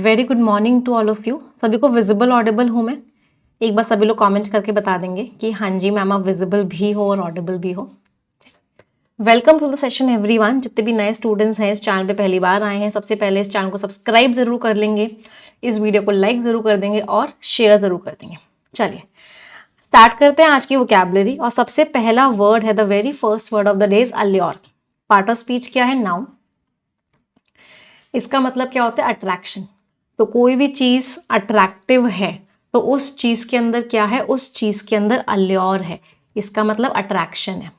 Very good morning to all of you. सभी को visible Audible हूँ मैं? एक बार सभी लोग कमेंट करके बता देंगे कि हाँ जी मैम आप विजिबल भी हो और ऑडिबल भी हो। Welcome to the session everyone. जितने भी नए स्टूडेंट्स हैं इस चैनल पे पहली बार आए हैं, सबसे पहले इस चैनल को सब्सक्राइब जरूर कर लेंगे, इस वीडियो को लाइक जरूर कर देंगे और शेयर जरूर कर देंगे। चलिए स्टार्ट करते हैं आज की वोकैबुलरी। और सबसे पहला वर्ड है, the very first word of the day is allure. Part of speech क्या है? नाउन। इसका मतलब क्या होता है? अट्रैक्शन। तो कोई भी चीज अट्रैक्टिव है तो उस चीज के अंदर क्या है? उस चीज के अंदर अल्योर है। इसका मतलब अट्रैक्शन है।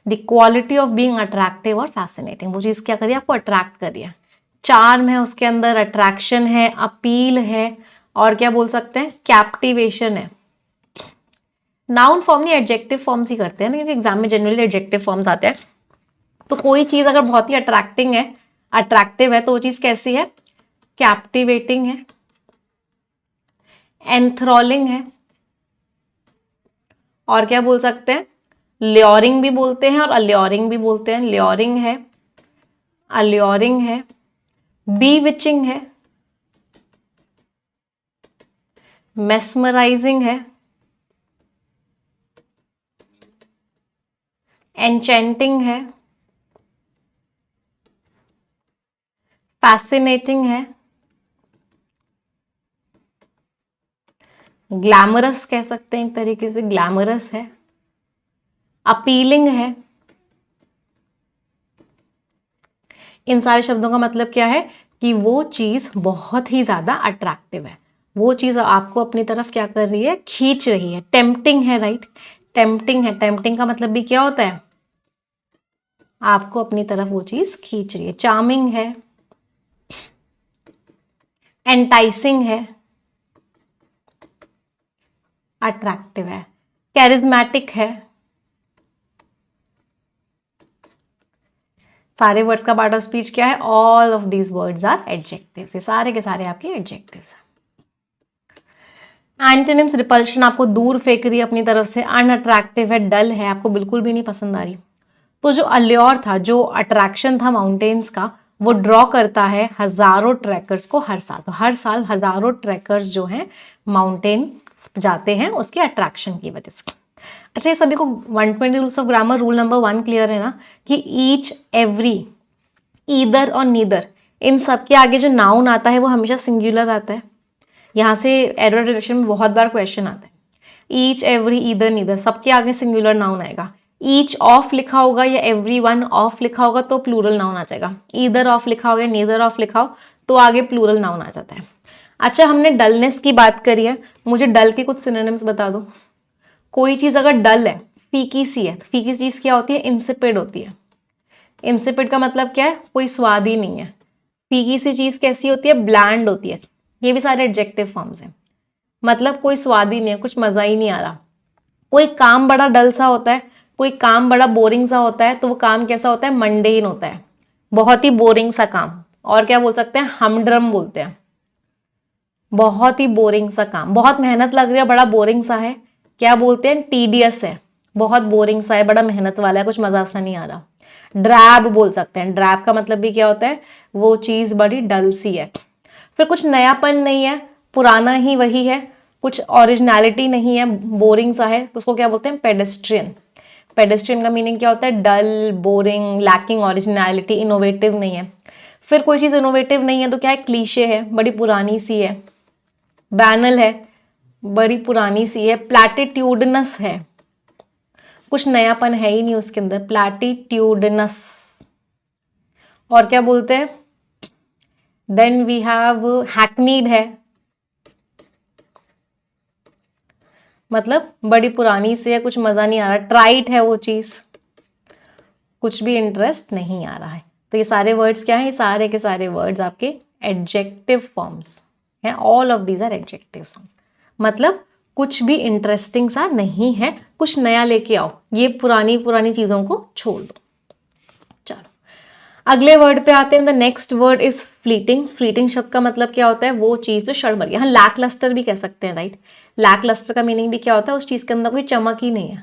The quality of being attractive और फैसिनेटिंग। वो चीज क्या करिए? आपको अट्रैक्ट करिए। चार्म है उसके अंदर, अट्रैक्शन है, अपील है और क्या बोल सकते हैं? कैप्टिवेशन है। नाउन फॉर्म नहीं, एडजेक्टिव फॉर्म्स ही करते हैं ना, क्योंकि एग्जाम में जनरली एडजेक्टिव फॉर्म्स आते हैं। तो कोई चीज अगर बहुत ही अट्रैक्टिव है तो वो चीज कैसी है? कैप्टिवेटिंग है, एंथ्रॉलिंग है और क्या बोल सकते हैं? ल्योरिंग भी बोलते हैं और अल्योरिंग भी बोलते हैं। ल्योरिंग है, अल्योरिंग है, बीविचिंग है, मेस्मराइजिंग है, एन्चेंटिंग है, फैसिनेटिंग है, ग्लैमरस कह सकते हैं एक तरीके से, ग्लैमरस है, अपीलिंग है। इन सारे शब्दों का मतलब क्या है? कि वो चीज बहुत ही ज्यादा अट्रैक्टिव है, वो चीज आपको अपनी तरफ क्या कर रही है? खींच रही है। टेम्पटिंग है, राइट? टेम्पटिंग है। टेम्पटिंग का मतलब भी क्या होता है? आपको अपनी तरफ वो चीज खींच रही है। चार्मिंग है, एंटाइसिंग है, अट्रैक्टिव है, कैरिज्मेटिक है। सारे वर्ड्स का पार्ट ऑफ स्पीच क्या है? All of these words are adjectives. ये सारे के सारे आपके एडजेक्टिव्स हैं। एंटोनिम्स, रिपल्शन, आपको दूर फेंक रही है अपनी तरफ से, अनअट्रैक्टिव है, डल है, आपको बिल्कुल भी नहीं पसंद आ रही। तो जो अल्योर था, जो अट्रैक्शन था माउंटेन्स का, वो ड्रॉ करता है हजारों ट्रैकर्स को हर साल। तो हर साल हजारों ट्रैकर्स जो हैं माउंटेन जाते हैं उसके अट्रैक्शन की वजह से। अच्छा, ये सभी को 120 rules of grammar rule number 1 clear है ना? कि ईच, एवरी, ईदर और नीदर, इन सब के आगे जो नाउन आता है वो हमेशा सिंगुलर आता है। यहाँ से एरर डिटेक्शन में बहुत बार क्वेश्चन आता है। ईच, एवरी, ईदर, नीदर, सबके आगे सिंगुलर नाउन आएगा। ईच ऑफ लिखा होगा या एवरी वन ऑफ लिखा होगा तो प्लूरल नाउन आ जाएगा। ईदर ऑफ लिखा होगा, नीदर ऑफ लिखा हो तो आगे प्लूरल नाउन आ जाता है। अच्छा, हमने डलनेस की बात करी है, मुझे डल के कुछ सिनोनिम्स बता दो। कोई चीज अगर डल है, फीकी सी है, तो फीकी चीज क्या होती है? इंसिपिड होती है। इंसिपिड का मतलब क्या है? कोई स्वाद ही नहीं है। फीकी सी चीज कैसी होती है? ब्लैंड होती है। ये भी सारे एडजेक्टिव फॉर्म्स हैं। मतलब कोई स्वाद ही नहीं है, कुछ मजा ही नहीं आ रहा। कोई काम बड़ा डल सा होता है, कोई काम बड़ा बोरिंग सा होता है, तो वो काम कैसा होता है? मंडेन होता है, बहुत ही बोरिंग सा काम। और क्या बोल सकते हैं? हमड्रम बोलते हैं। बहुत ही बोरिंग सा काम, बहुत मेहनत लग रही है, बड़ा बोरिंग सा है, क्या बोलते हैं? टीडियस है, बहुत बोरिंग सा है, बड़ा मेहनत वाला है, कुछ मजा सा नहीं आ रहा। ड्रैब बोल सकते हैं। ड्रैब का मतलब भी क्या होता है? वो चीज बड़ी डल सी है। फिर कुछ नयापन नहीं है, पुराना ही वही है, कुछ ओरिजिनलिटी नहीं है, बोरिंग सा है, उसको क्या बोलते हैं? पेडेस्ट्रियन। पेडेस्ट्रियन का मीनिंग क्या होता है? डल, बोरिंग, लैकिंग ओरिजिनलिटी, इनोवेटिव नहीं है। फिर कोई चीज इनोवेटिव नहीं है तो क्या है? क्लीशे है, बड़ी पुरानी सी है। बैनल है, बड़ी पुरानी सी है। प्लैटिट्यूडनस है, कुछ नयापन है ही नहीं उसके अंदर, प्लैटिट्यूडनस। और क्या बोलते हैं? देन वी हैव हैकनीड है, मतलब बड़ी पुरानी सी है, कुछ मजा नहीं आ रहा। ट्राइट है वो चीज, कुछ भी इंटरेस्ट नहीं आ रहा है। तो ये सारे वर्ड्स क्या है? ये सारे के सारे वर्ड्स आपके एडजेक्टिव फॉर्म्स हैं। All of these are adjective forms. मतलब कुछ भी इंटरेस्टिंग सा नहीं है, कुछ नया लेके आओ, ये पुरानी पुरानी चीजों को छोड़ दो। चलो अगले वर्ड पे आते हैं। The next word is fleeting. Fleeting शब्द का मतलब क्या होता है? वो चीज जो क्षण भर गई। यहाँ लैक लस्टर भी कह सकते हैं, राइट? लैक लस्टर का मीनिंग भी क्या होता है? उस चीज के अंदर कोई चमक ही नहीं है,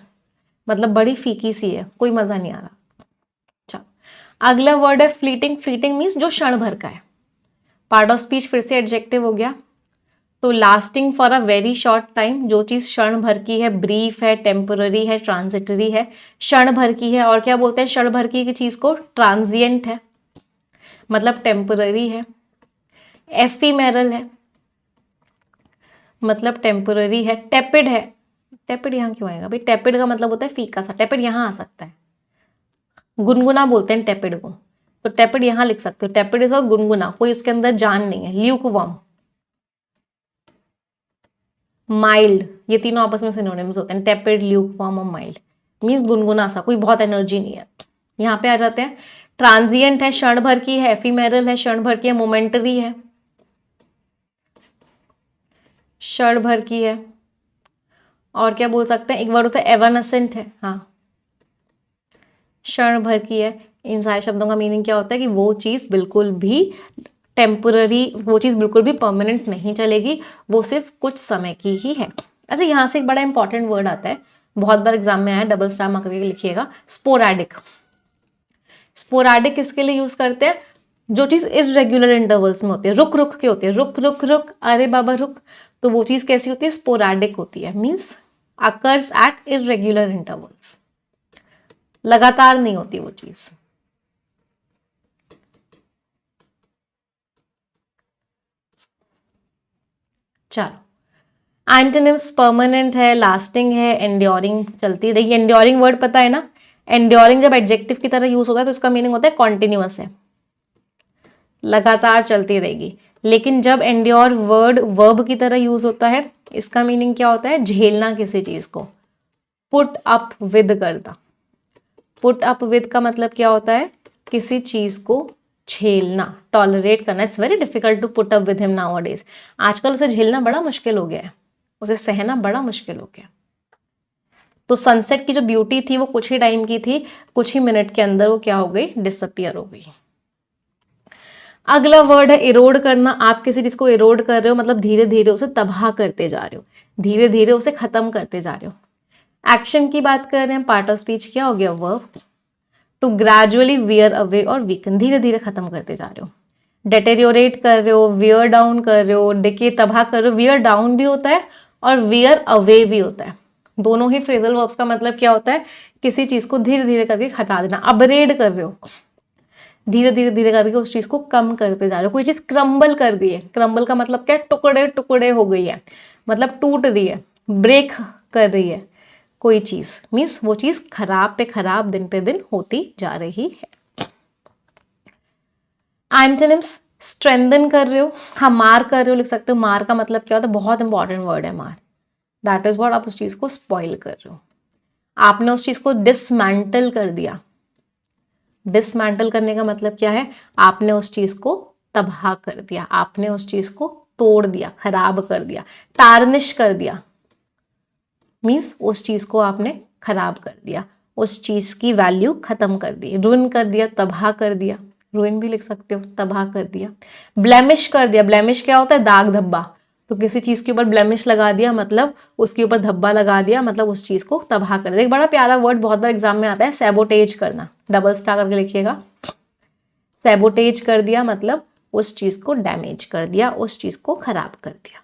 मतलब बड़ी फीकी सी है, कोई मजा नहीं आ रहा। चलो अगला वर्ड है फ्लीटिंग। फ्लीटिंग मीन्स जो क्षण भर का है, पार्ट ऑफ स्पीच फिर से एडजेक्टिव हो गया। तो lasting for a very short time, जो चीज क्षण भर की है, ब्रीफ है, टेम्पररी है, ट्रांजिटरी है, क्षण भर की है। और क्या बोलते हैं क्षण भर की चीज को? ट्रांजिएंट है, मतलब टेम्पररी है। एफीमेरल है, मतलब टेम्पररी है। टेपिड है, टेपिड यहाँ क्यों आएगा भाई? टेपिड का मतलब होता है फीका सा, टेपिड यहाँ आ सकता है। गुनगुना बोलते हैं टेपिड को, तो टेपिड यहाँ लिख सकते हो। टेपिड इज गुनगुना, कोई उसके अंदर जान नहीं है। ल्यूकवार्म, माइल्ड, ये तीनों आपस में सिनोनिम्स होते हैं। टेपिड, ल्यूकवार्म और माइल्ड मीन्स गुनगुना सा, कोई बहुत एनर्जी नहीं है। यहाँ पे आ जाते हैं। ट्रांजिएंट है, क्षण भर की है। एफीमेरल है, क्षण भर की है। मोमेंटरी है, क्षण भर की है। और क्या बोल सकते हैं? एक वर्ड होता है एवानेसेंट है, हाँ, क्षण भर की है। इन सारे शब्दों का मीनिंग क्या होता है कि वो चीज बिल्कुल भी टेम्पररी, वो चीज बिल्कुल भी परमानेंट नहीं चलेगी, वो सिर्फ कुछ समय की ही है। अच्छा, यहाँ से एक बड़ा इंपॉर्टेंट वर्ड आता है, बहुत बार एग्जाम में आया, डबल स्टार मार्क करके लिखिएगा, स्पोराडिक। स्पोराडिक किसके लिए यूज करते हैं? जो चीज इरेगुलर इंटरवल्स में होती है, रुक रुक के होती है, रुक रुक रुक, अरे बाबा रुक, तो वो चीज कैसी होती है? स्पोराडिक होती है, means occurs at irregular intervals, लगातार नहीं होती वो चीज। चलो, एंटोनिम्स परमानेंट है, लास्टिंग है, एंड्योरिंग चलती रहेगी। एंड्योरिंग वर्ड पता है ना? एंड्योरिंग जब एडजेक्टिव की तरह यूज होता है तो इसका मीनिंग होता है कॉन्टिन्यूअस है, लगातार चलती रहेगी। लेकिन जब एंड्योर वर्ड वर्ब की तरह यूज होता है, इसका मीनिंग क्या होता है? झेलना किसी चीज को, पुट अप विद करना। पुट अप विद का मतलब क्या होता है? किसी चीज को झेलना, टॉलरेट करना। It's very difficult to put up with him nowadays. आजकल उसे झेलना बड़ा मुश्किल हो गया है, उसे सहना बड़ा मुश्किल हो गया। तो सनसेट की जो ब्यूटी थी वो कुछ ही टाइम की थी, कुछ ही मिनट के अंदर वो क्या हो गई? डिसअपियर हो गई। अगला वर्ड है इरोड करना। आप किसी चीज को इरोड कर रहे हो, मतलब धीरे धीरे उसे तबाह करते जा रहे हो, धीरे धीरे उसे खत्म करते जा रहे हो। एक्शन की बात कर रहे हैं, पार्ट ऑफ स्पीच क्या हो गया? Verb. To gradually wear away और वीकन, धीरे धीरे खत्म करते जा रहे हो। डेटेरियोरेट कर रहे हो, वियर डाउन कर रहे हो, डिके तबाह कर रहे हो। वियर डाउन भी होता है और वियर अवे भी होता है। दोनों ही फ्रेजल वर्ब्स का मतलब क्या होता है? किसी चीज को धीरे धीरे करके हटा देना। अपग्रेड कर रहे हो, धीरे धीरे धीरे करके उस चीज को कम करते जा रहे हो। कोई चीज क्रम्बल कर दी है, क्रम्बल का मतलब क्या है? टुकड़े टुकड़े हो गई है, मतलब टूट रही है, ब्रेक कर रही है कोई चीज, मीन्स वो चीज खराब पे खराब, दिन पे दिन होती जा रही है। एंटोनिम्स, स्ट्रेंथन कर रहे हो, हाँ मार कर रहे हो लिख सकते हो। मार का मतलब क्या होता है? बहुत इंपॉर्टेंट वर्ड है मार। दैट इज व्हाट, आप उस चीज को स्पॉइल कर रहे हो, आपने उस चीज को डिसमेंटल कर दिया। डिसमेंटल करने का मतलब क्या है? आपने उस चीज को तबाह कर दिया, आपने उस चीज को तोड़ दिया, खराब कर दिया। टार्निश कर दिया मीन्स उस चीज को आपने खराब कर दिया, उस चीज की वैल्यू खत्म कर दी। रुइन कर दिया, तबाह कर दिया, रुइन भी लिख सकते हो, तबाह कर दिया। ब्लेमिश कर दिया, ब्लेमिश क्या होता है? दाग धब्बा। तो किसी चीज के ऊपर ब्लेमिश लगा दिया मतलब उसके ऊपर धब्बा लगा दिया, मतलब उस चीज को तबाह कर दिया। एक बड़ा प्यारा वर्ड बहुत बार एग्जाम में आता है, सैबोटेज करना। डबल स्टार करके लिखिएगा। सैबोटेज कर दिया मतलब उस चीज को डैमेज कर दिया, उस चीज को खराब कर दिया।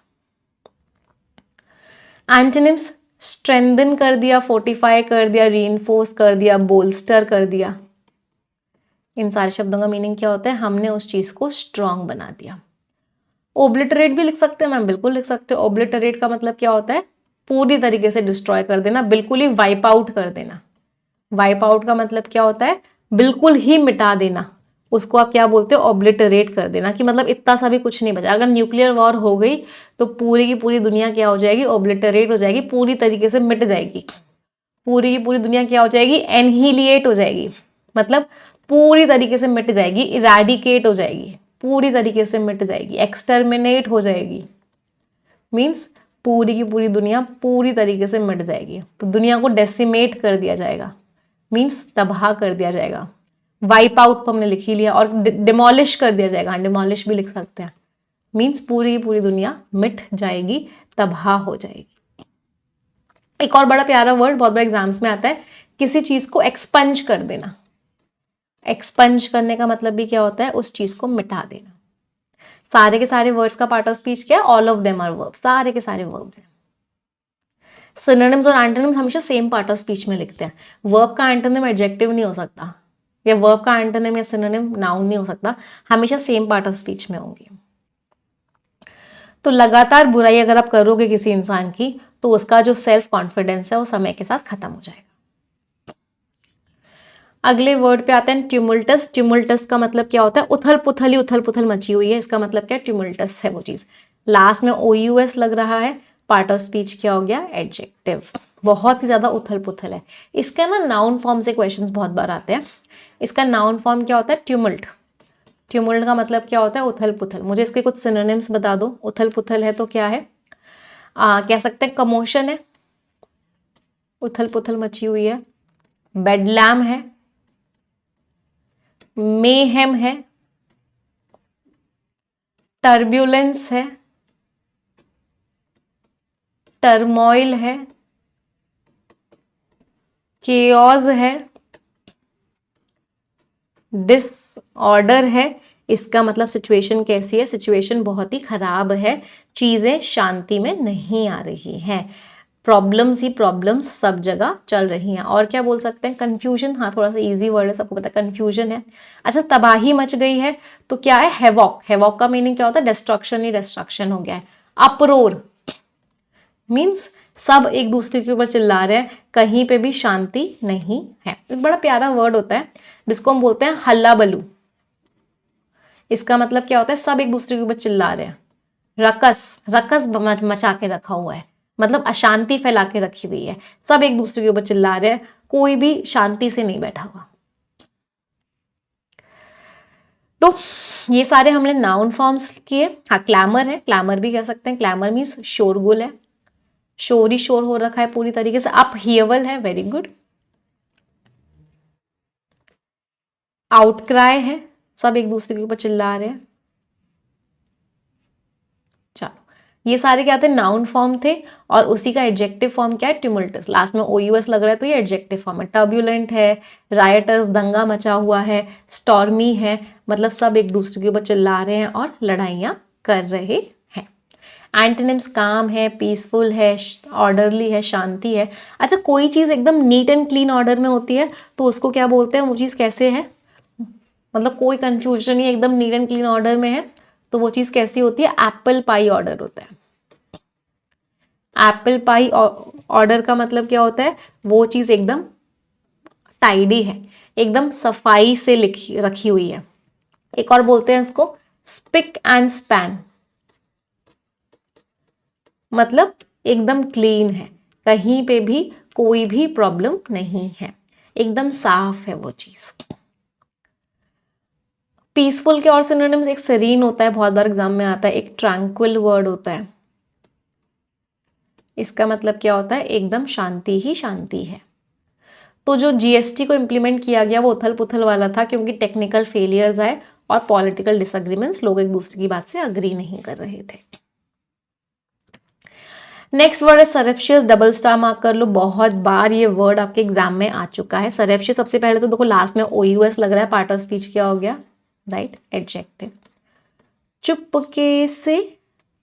एंटोनिम्स, स्ट्रेंथन कर दिया, फोर्टिफाई कर दिया, रीइंफोर्स कर दिया, बोल्स्टर कर दिया। इन सारे शब्दों का मीनिंग क्या होता है? हमने उस चीज को स्ट्रांग बना दिया। ओब्लिटरेट भी लिख सकते हैं मैम, बिल्कुल लिख सकते हो। ओब्लिटरेट का मतलब क्या होता है? पूरी तरीके से डिस्ट्रॉय कर देना, बिल्कुल ही वाइप आउट कर देना। वाइप आउट का मतलब क्या होता है? बिल्कुल ही मिटा देना। उसको आप क्या बोलते हो? ऑब्लिटरेट कर देना, कि मतलब इतना सा भी कुछ नहीं बचा। अगर न्यूक्लियर वॉर हो गई तो पूरी की पूरी दुनिया क्या हो जाएगी? ऑब्लिटरेट हो जाएगी, पूरी तरीके से मिट जाएगी। पूरी की पूरी दुनिया क्या हो जाएगी? एनहिलिएट हो जाएगी, मतलब पूरी तरीके से मिट जाएगी, इरेडिकेट हो जाएगी, पूरी तरीके से मिट जाएगी, एक्सटर्मिनेट हो जाएगी। मीन्स पूरी की पूरी दुनिया पूरी तरीके से मिट जाएगी, तो दुनिया को डेसिमेट कर दिया जाएगा, मीन्स तबाह कर दिया जाएगा। वाइप आउट तो हमने लिख ही लिया, और डिमोलिश कर दिया जाएगा, डिमोलिश भी लिख सकते हैं। मीन्स पूरी की पूरी दुनिया मिट जाएगी, तबाह हो जाएगी। एक और बड़ा प्यारा वर्ड बहुत बड़े एग्जाम्स में आता है, किसी चीज को एक्सपंज कर देना। एक्सपंज करने का मतलब भी क्या होता है? उस चीज को मिटा देना। सारे के सारे वर्ड्स का पार्ट ऑफ स्पीच क्या है? All of them are verb, सारे के सारे वर्ब हैं। सिनोनिम्स और एंटोनिम्स हमेशा सेम पार्ट ऑफ स्पीच में लिखते हैं। वर्ब का एंटोनिम एडजेक्टिव नहीं हो सकता, या वर्ब का एंटोनिम या सिनोनिम नाउन नहीं हो सकता, हमेशा सेम पार्ट ऑफ स्पीच में होंगे। तो लगातार बुराई अगर आप करोगे किसी इंसान की, तो उसका जो सेल्फ कॉन्फिडेंस है वो समय के साथ खत्म हो जाएगा। अगले वर्ड पे आते हैं ट्यूमुल्टस। ट्यूमुल्टस का मतलब क्या होता है? उथल पुथल ही उथल पुथल मची हुई है, इसका मतलब क्या है? ट्यूमुल्टस है वो चीज। लास्ट में OUS लग रहा है, पार्ट ऑफ स्पीच क्या हो गया? एडजेक्टिव। बहुत ही ज्यादा उथल पुथल है। इसका ना नाउन फॉर्म से क्वेश्चंस बहुत बार आते हैं। इसका नाउन फॉर्म क्या होता है? ट्यूमुल्ट। ट्यूमुल्ट का मतलब क्या होता है? उथल पुथल। मुझे इसके कुछ सिनोनिम्स बता दो। उथल पुथल है तो क्या है? कह सकते हैं कमोशन है, उथल पुथल मची हुई है। बेडलैम है, मेहेम है, टर्ब्यूलेंस है, टर्मोइल है, केओस है, डिसऑर्डर है। इसका मतलब सिचुएशन कैसी है? सिचुएशन बहुत ही खराब है, चीजें शांति में नहीं आ रही हैं, प्रॉब्लम्स ही प्रॉब्लम्स सब जगह चल रही हैं। और क्या बोल सकते हैं? कंफ्यूजन। हाँ, थोड़ा सा इजी वर्ड है, सबको पता है कंफ्यूजन है। अच्छा, तबाही मच गई है तो क्या है? हेवॉक। हेवॉक का मीनिंग क्या होता है? डिस्ट्रक्शन ही डिस्ट्रक्शन हो गया है। अप्रोर मीन्स सब एक दूसरे के ऊपर चिल्ला रहे हैं, कहीं पे भी शांति नहीं है। एक बड़ा प्यारा वर्ड होता है जिसको हम बोलते हैं हल्ला बलू। इसका मतलब क्या होता है? सब एक दूसरे के ऊपर चिल्ला रहे हैं। रकस, रकस मचा के रखा हुआ है, मतलब अशांति फैला के रखी हुई है, सब एक दूसरे के ऊपर चिल्ला रहे हैं, कोई भी शांति से नहीं बैठा हुआ। तो ये सारे हमने नाउन फॉर्म्स किए। हाँ, क्लैमर है, क्लैमर भी कह सकते हैं। क्लैमर मीन्स शोरगुल है, शोर ही शोर हो रखा है पूरी तरीके से। अपहीवल है, वेरी गुड। आउटक्राई है, सब एक दूसरे के ऊपर चिल्ला रहे हैं। चलो, ये सारे क्या थे? नाउन फॉर्म थे। और उसी का एडजेक्टिव फॉर्म क्या है? ट्यूमुल्टस। लास्ट में OUS लग रहा है तो ये एडजेक्टिव फॉर्म है। टर्ब्यूलेंट है, रायटस, दंगा मचा हुआ है, स्टॉर्मी है, मतलब सब एक दूसरे के ऊपर चिल्ला रहे हैं और लड़ाइयां कर रहे हैं। एंटोनिम्स काम है, पीसफुल है, ऑर्डरली है, शांति है। अच्छा, कोई चीज एकदम नीट एंड क्लीन ऑर्डर में होती है तो उसको क्या बोलते हैं? वो चीज कैसे है? मतलब कोई कंफ्यूजन नहीं, एकदम नीट एंड क्लीन ऑर्डर में है तो वो चीज कैसी होती है? एप्पल पाई ऑर्डर होता है। एप्पल पाई ऑर्डर का मतलब क्या होता है? वो चीज एकदम टाइडी है, एकदम सफाई से लिखी रखी हुई है। एक और बोलते हैं इसको स्पिक एंड स्पैन, मतलब एकदम क्लीन है, कहीं पे भी कोई भी प्रॉब्लम नहीं है, एकदम साफ है वो चीज। पीसफुल के और सिनोनिम्स, एक सेरीन होता है, बहुत बार एग्जाम में आता है। एक ट्रैंक्विल वर्ड होता है, इसका मतलब क्या होता है? एकदम शांति ही शांति है। तो जो GST को इम्प्लीमेंट किया गया वो उथल पुथल वाला था, क्योंकि टेक्निकल फेलियर्स आए और पॉलिटिकल डिसएग्रीमेंट्स, लोग एक दूसरे की बात से अग्री नहीं कर रहे थे। नेक्स्ट वर्ड है सरप्शियस। डबल स्टार मार्क कर लो, बहुत बार ये वर्ड आपके एग्जाम में आ चुका है। सरप्शियस, सबसे पहले तो देखो लास्ट में OUS लग रहा है, पार्ट ऑफ स्पीच क्या हो गया? Right, adjective. चुपके से,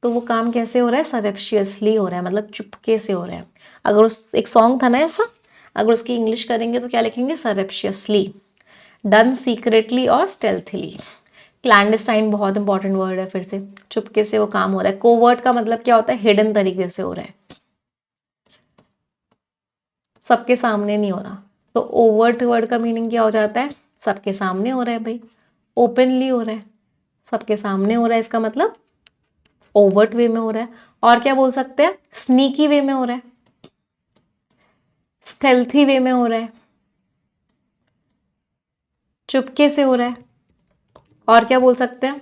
तो वो काम कैसे हो रहा है? सरप्शियसली हो रहा है, मतलब चुपके से हो रहा है। अगर उस एक सॉन्ग था ना ऐसा, अगर उसकी इंग्लिश करेंगे तो क्या लिखेंगे? सरप्शियसली। डन सीक्रेटली और स्टेल्थली। क्लैंडस्टाइन बहुत इंपॉर्टेंट वर्ड है, फिर से चुपके से वो काम हो रहा है। कोवर्ट का मतलब क्या होता है? हिडन तरीके से हो रहा है, सबके सामने नहीं हो रहा। तो ओवर्ट वर्ड का मीनिंग क्या हो जाता है? सबके सामने हो रहा है भाई, ओपनली हो रहा है, सबके सामने हो रहा है, इसका मतलब ओवर्ट वे में हो रहा है। और क्या बोल सकते हैं? स्नीकी वे में हो रहा है, स्टेल्थी वे में हो रहा है, चुपके से हो रहा है। और क्या बोल सकते हैं?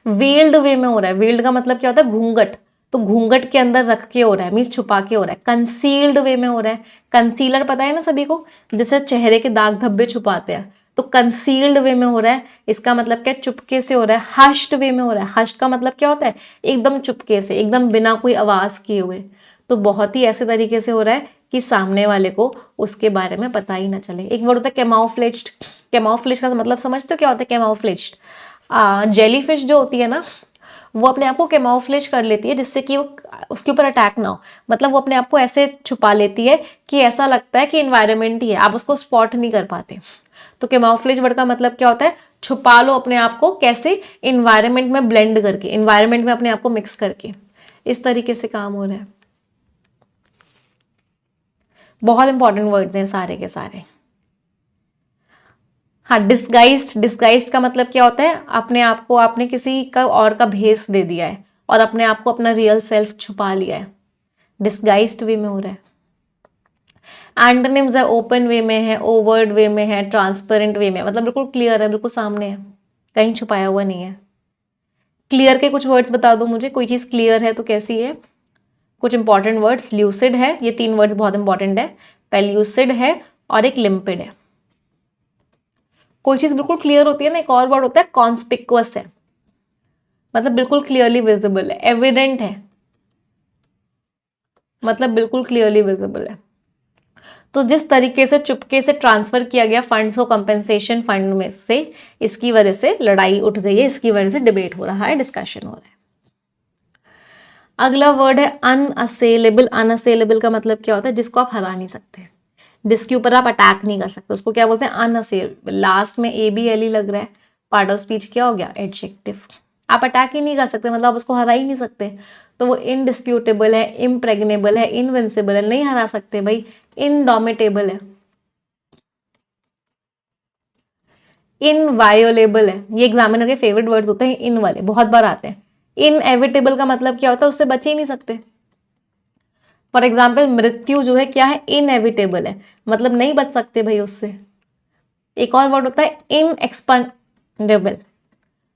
वेल्ड वे में हो रहा है। वेल्ड का मतलब क्या होता है? घूंघट, तो घूंघट के अंदर रख के हो रहा है, मीन्स छुपा के हो रहा है। कंसील्ड वे में हो रहा है। कंसीलर पता है ना सभी को, जिससे चेहरे के दाग धब्बे छुपाते हैं, तो कंसील्ड वे में हो रहा है, इसका मतलब क्या? चुपके से हो रहा है। हश्ड वे में हो रहा है। हश्ड का मतलब क्या होता है? एकदम चुपके से, एकदम बिना कोई आवाज किए हुए। तो बहुत ही ऐसे तरीके से हो रहा है कि सामने वाले को उसके बारे में पता ही ना चले। एक वर्ड होता है कैमाउफ्लेज्ड। कैमाउफ्लेज का मतलब समझते हो क्या होता है? कैमाउफ्लेज्ड, जेलीफिश जो होती है ना, वो अपने आप को कैमोफ्लेज कर लेती है जिससे कि वो उसके ऊपर अटैक ना हो। मतलब वो अपने आप को ऐसे छुपा लेती है कि ऐसा लगता है कि इन्वायरमेंट ही है, आप उसको स्पॉट नहीं कर पाते। तो कैमोफ्लेज वर्ड का मतलब क्या होता है? छुपा लो अपने आप को, कैसे? इन्वायरमेंट में ब्लेंड करके, इन्वायरमेंट में अपने आप को मिक्स करके, इस तरीके से काम हो रहा है। बहुत इंपॉर्टेंट वर्ड्स हैं सारे के सारे। हाँ, डिस्गाइज्ड, डिस्गाइज्ड का मतलब क्या होता है? अपने आप को आपने किसी का और का भेस दे दिया है और अपने आप को अपना रियल सेल्फ छुपा लिया है, डिस्गाइज्ड वे में हो रहा है। एंटोनिम्स है, ओपन वे में है, ओवर्ड वे में है, ट्रांसपेरेंट वे में, मतलब बिल्कुल क्लियर है, बिल्कुल सामने है, कहीं छुपाया हुआ नहीं है। क्लियर के कुछ वर्ड्स बता दो मुझे, कोई चीज क्लियर है तो कैसी है? कुछ इंपॉर्टेंट वर्ड्स, ल्यूसिड है, ये 3 वर्ड्स बहुत इंपॉर्टेंट है, पेल्यूसिड है और एक लिम्पिड है। कोई चीज बिल्कुल क्लियर होती है ना, एक और वर्ड होता है कॉन्स्पिक्वस है, मतलब बिल्कुल क्लियरली विजिबल है। एविडेंट है, मतलब बिल्कुल क्लियरली विजिबल है। तो जिस तरीके से चुपके से ट्रांसफर किया गया फंड्स को कंपेंसेशन फंड में से, इसकी वजह से लड़ाई उठ गई है, इसकी वजह से डिबेट हो रहा है, डिस्कशन हो रहा है। अगला वर्ड है अनअसेलेबल। अनअसेलेबल का मतलब क्या होता है? जिसको आप हरा नहीं सकते, जिसके ऊपर आप अटैक नहीं कर सकते, उसको क्या बोलते हैं? अनअसेलेबल। लास्ट में ए बी एल ही लग रहा है, पार्ट ऑफ स्पीच क्या हो गया? एडजेक्टिव। आप अटैक ही नहीं कर सकते, मतलब आप उसको हरा ही नहीं सकते, तो वो इनडिस्प्यूटेबल है, इम्प्रेग्नेबल है, इनविंसिबल है, नहीं हरा सकते भाई, इनडोमिटेबल है, इनवायोलेबल है। ये एग्जामिनर के फेवरेट वर्ड्स होते हैं, इन वाले बहुत बार आते हैं। इनएविटेबल का मतलब क्या होता है? उससे बच ही नहीं सकते। फॉर एग्जाम्पल मृत्यु जो है क्या है? इनएविटेबल है, मतलब नहीं बच सकते भाई उससे। एक और वर्ड होता है इनएक्सपेंडेबल,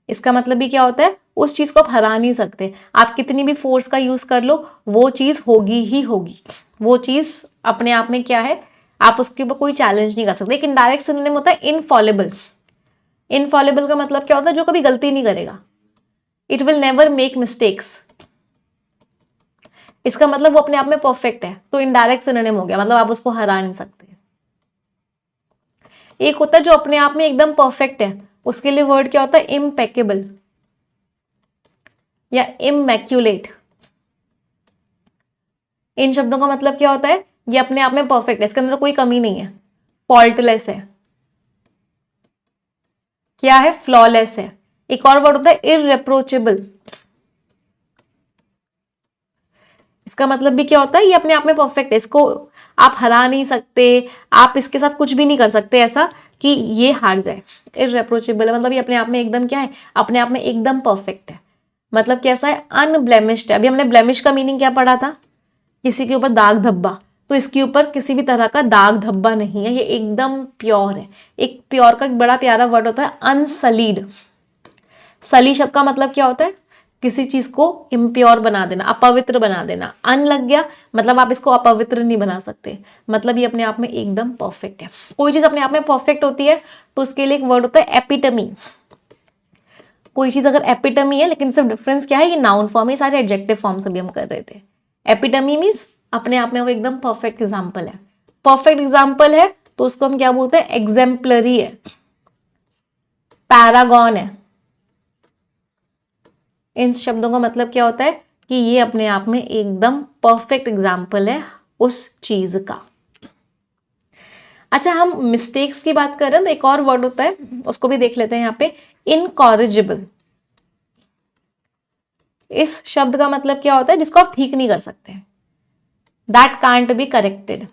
इसका मतलब भी क्या होता है? उस चीज को आप हरा नहीं सकते, आप कितनी भी फोर्स का यूज कर लो, वो चीज होगी ही होगी। वो चीज अपने आप में क्या है? आप उसके ऊपर कोई चैलेंज नहीं कर सकते। एक इनडायरेक्ट सिनोनिम होता है इनफॉलेबल। इनफॉलेबल का मतलब क्या होता है? जो कभी गलती नहीं करेगा, it will never make mistakes. इसका मतलब वो अपने आप में परफेक्ट है, तो इनडायरेक्ट सिनोनिम हो गया, मतलब आप उसको हरा नहीं सकते। एक होता है जो अपने आप में एकदम परफेक्ट है, उसके लिए वर्ड क्या होता है? इम्पेकेबल या इमैक्यूलेट। इन शब्दों का मतलब क्या होता है? ये अपने आप में परफेक्ट है, इसके अंदर कोई कमी नहीं है, फॉल्टलेस है। क्या है? फ्लॉलेस है। एक और वर्ड होता है इररेप्रोचेबल, इसका मतलब भी क्या होता है? ये अपने आप में परफेक्ट है, इसको आप हरा नहीं सकते, आप इसके साथ कुछ भी नहीं कर सकते ऐसा कि ये हार जाए। इररेप्रोचेबल है, मतलब ये अपने आप में एकदम क्या है? अपने आप में एकदम परफेक्ट है। मतलब कैसा है? अनब्लेमिश्ड है। अभी हमने ब्लेमिश का मीनिंग क्या पढ़ा था? किसी के ऊपर दाग धब्बा, तो इसके ऊपर किसी भी तरह का दाग धब्बा नहीं है, ये एकदम प्योर है। एक प्योर का एक बड़ा प्यारा वर्ड होता है अनसलीड। सली शब्द का मतलब क्या होता है? किसी चीज को इम्प्योर बना देना, अपवित्र बना देना। अन लग गया, मतलब आप इसको अपवित्र नहीं बना सकते, मतलब ये अपने आप में एकदम परफेक्ट है। कोई चीज अपने आप में परफेक्ट होती है तो उसके लिए एक वर्ड होता है एपिटमी। कोई चीज अगर एपिटमी है, लेकिन सिर्फ डिफरेंस क्या है? ये नाउन फॉर्म है, सारे एडजेक्टिव फॉर्म से भी हम कर रहे थे। एपिटमी मीन्स अपने आप में वो एकदम परफेक्ट एग्जाम्पल है। परफेक्ट एग्जाम्पल है तो उसको हम क्या बोलते हैं? एग्जेम्पलरी है, पैरागॉन है। इन शब्दों का मतलब क्या होता है? कि ये अपने आप में एकदम परफेक्ट एग्जाम्पल है उस चीज का। अच्छा, हम मिस्टेक्स की बात कर रहे हैं तो एक और वर्ड होता है, उसको भी देख लेते हैं यहाँ पे, इनकॉरिजिबल। इस शब्द का मतलब क्या होता है? जिसको आप ठीक नहीं कर सकते, दैट कांट बी करेक्टेड।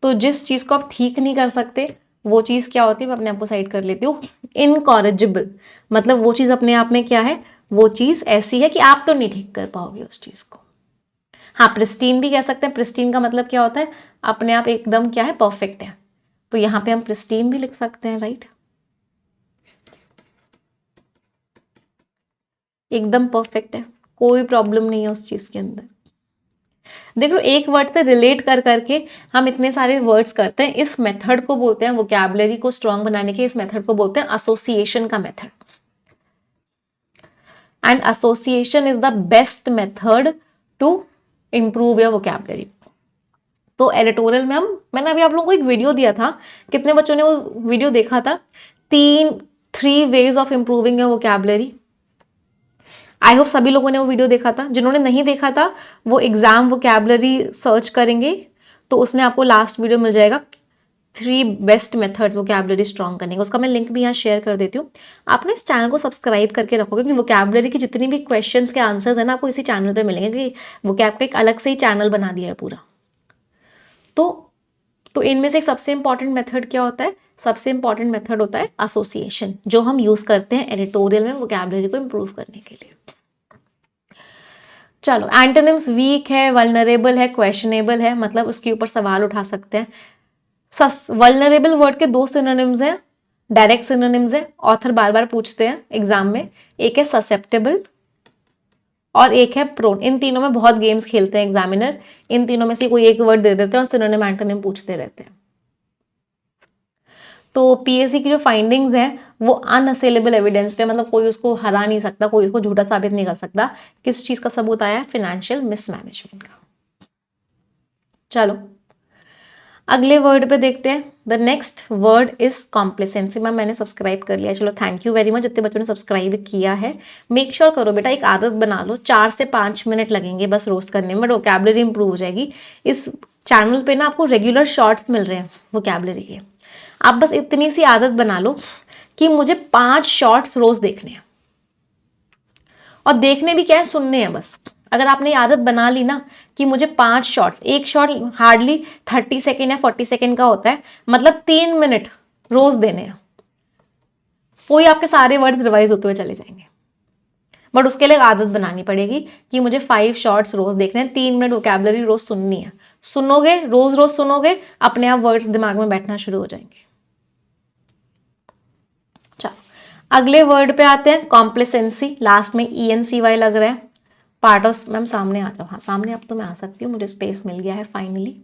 तो जिस चीज को आप ठीक नहीं कर सकते वो चीज क्या होती है? मैं अपने आप को साइड कर लेती हूँ। इनकॉरिजिबल, मतलब वो चीज अपने आप में क्या है? वो चीज ऐसी है कि आप तो नहीं ठीक कर पाओगे उस चीज को। हाँ, प्रिस्टीन भी कह सकते हैं। प्रिस्टीन का मतलब क्या होता है? अपने आप एकदम क्या है? परफेक्ट है। तो यहां पे हम प्रिस्टीन भी लिख सकते हैं, राइट? एकदम परफेक्ट है, कोई प्रॉब्लम नहीं है उस चीज के अंदर। देखो, एक वर्ड से रिलेट कर करके हम इतने सारे वर्ड्स करते हैं, इस मेथड को बोलते हैं, वोकैबुलरी को स्ट्रांग बनाने के इस मेथड को बोलते हैं एसोसिएशन का method. And association is the best method to improve your vocabulary. तो एडिटोरियल में मैंने अभी आप लोगों को एक वीडियो दिया था, कितने बच्चों ने वो वीडियो देखा था? 3 ways of improving your vocabulary. I hope सभी लोगों ने वो वीडियो देखा था। जिन्होंने नहीं देखा था वो एग्जाम वोकैबुलरी सर्च करेंगे तो उसमें आपको लास्ट वीडियो मिल जाएगा, 3 बेस्ट मेथड्स वोकैबुलरी स्ट्रॉन्ग करने का। उसका मैं लिंक भी यहाँ शेयर कर देती हूँ। आपने इस चैनल को सब्सक्राइब करके रखोगे क्योंकि वोकैबुलरी की जितनी भी क्वेश्चंस के आंसर्स है ना आपको इसी चैनल पे मिलेंगे, क्योंकि वोकैब का एक अलग से ही चैनल बना दिया है पूरा। तो इनमें से एक सबसे इंपॉर्टेंट मेथड क्या होता है? सबसे इंपॉर्टेंट मेथड होता है एसोसिएशन, जो हम यूज करते हैं एडिटोरियल में वोकैबुलरी को इंप्रूव करने के लिए। चलो, एंटोनिम्स वीक है, वल्नरेबल है, क्वेश्चनेबल है, मतलब उसके ऊपर सवाल उठा सकते हैं। वल्नरेबल वर्ड के 2 सिनोनिम्स हैं, डायरेक्ट सिनोनिम्स है, ऑथर बार बार पूछते हैं एग्जाम में। एक है ससेप्टेबल और एक है प्रोन। इन तीनों में बहुत गेम्स खेलते हैं एग्जामिनर, इन तीनों में से कोई एक वर्ड दे देते हैं और सिनोनिम एंटोनिम पूछते रहते हैं। तो पीएससी की जो फाइंडिंग्स हैं वो अनअसेलेबल एविडेंस पे, मतलब कोई उसको हरा नहीं सकता, कोई उसको झूठा साबित नहीं कर सकता। किस चीज का सबूत आया है? फाइनेंशियल मिसमैनेजमेंट का। चलो अगले वर्ड पे देखते हैं। The next word is complacency. Ma'am मैंने सब्सक्राइब कर लिया, चलो थैंक यू वेरी मच जितने बच्चों ने सब्सक्राइब किया है। मेक श्योर करो बेटा, एक आदत बना लो, 4 से 5 मिनट लगेंगे बस रोज करने में, वोकैबुलरी इंप्रूव हो जाएगी। इस चैनल पे ना आपको रेगुलर शॉर्ट्स मिल रहे हैं वोकैबुलरी के। आप बस इतनी सी आदत बना लो कि मुझे 5 शॉर्ट्स रोज देखने हैं, और देखने भी क्या है, सुनने हैं बस। अगर आपने ये आदत बना ली ना कि मुझे 5 शॉर्ट्स, एक शॉर्ट हार्डली 30 सेकेंड या 40 सेकेंड का होता है, मतलब 3 मिनट रोज देने हैं, कोई आपके सारे वर्ड्स रिवाइज होते हुए चले जाएंगे। बट उसके लिए आदत बनानी पड़ेगी कि मुझे 5 शॉर्ट्स रोज देखने हैं, 3 मिनट वोकैबुलरी रोज सुननी है। सुनोगे, रोज रोज सुनोगे, अपने आप वर्ड्स दिमाग में बैठना शुरू हो जाएंगे। चलो अगले वर्ड पे आते हैं, कॉम्प्लिसेंसी। लास्ट में ENCY लग रहा है। पार्ट ऑफ, मैम सामने आ जाओ। हाँ सामने अब तो मैं आ सकती हूँ, मुझे स्पेस मिल गया है फाइनली।